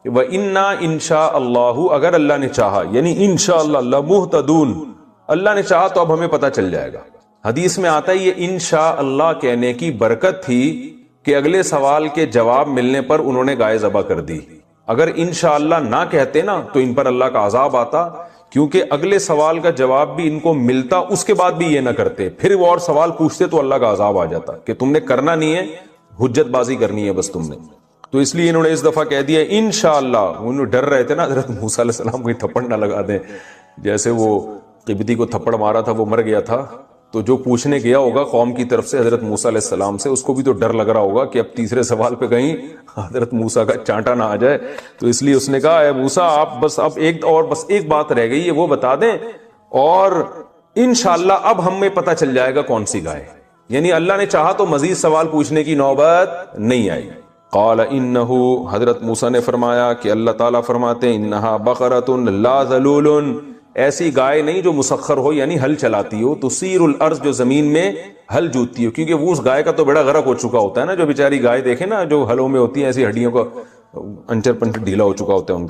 وَإِنَّا إِن شَاءَ اللَّهُ، اگر اللہ نے چاہا، یعنی انشاءاللہ لَمُهْتَدُونَ، اللہ نے چاہا تو اب ہمیں پتہ چل جائے گا. حدیث میں آتا ہے یہ انشاءاللہ کہنے کی برکت تھی کہ اگلے سوال کے جواب ملنے پر انہوں نے گائے ذبح کر دی. اگر انشاءاللہ نہ کہتے نا تو ان پر اللہ کا عذاب آتا، کیونکہ اگلے سوال کا جواب بھی ان کو ملتا، اس کے بعد بھی یہ نہ کرتے، پھر وہ اور سوال پوچھتے تو اللہ کا عذاب آ جاتا کہ تم نے کرنا نہیں ہے، حجت بازی کرنی ہے بس تم نے. تو اس لیے انہوں نے اس دفعہ کہہ دیا انشاءاللہ. انہوں ڈر رہے تھے نا حضرت موسیٰ علیہ السلام کوئی تھپڑ نہ لگا دیں، جیسے وہ قبطی کو تھپڑ مارا تھا، وہ مر گیا تھا، تو جو پوچھنے گیا ہوگا قوم کی طرف سے حضرت موسیٰ علیہ السلام سے، اس کو بھی تو ڈر لگ رہا ہوگا کہ اب تیسرے سوال پہ کہیں حضرت موسیٰ کا چانٹا نہ آ جائے. تو اس لیے اس نے کہا اے موسیٰ آپ بس اب ایک بات رہ گئی ہے وہ بتا دیں، اور انشاءاللہ اب ہمیں پتہ چل جائے گا کون سی گائے. یعنی اللہ نے چاہا تو مزید سوال پوچھنے کی نوبت نہیں آئی. قال انہ، حضرت موسیٰ نے فرمایا کہ اللہ تعالیٰ فرماتے ہیں انہا بقرۃ لا ذلول، ایسی گائے نہیں جو مسخر ہو یعنی ہل چلاتی ہو، تسیر الارض، جو زمین میں ہل جوتتی ہو، کیونکہ وہ اس گائے کا تو بڑا غرق ہو چکا ہوتا ہے نا، جو بیچاری گائے دیکھیں نا جو ہلوں میں ہوتی ہیں ایسی ہڈیوں کا انچر پنچر ڈھیلا ہو چکا ہوتا ہے ان کا.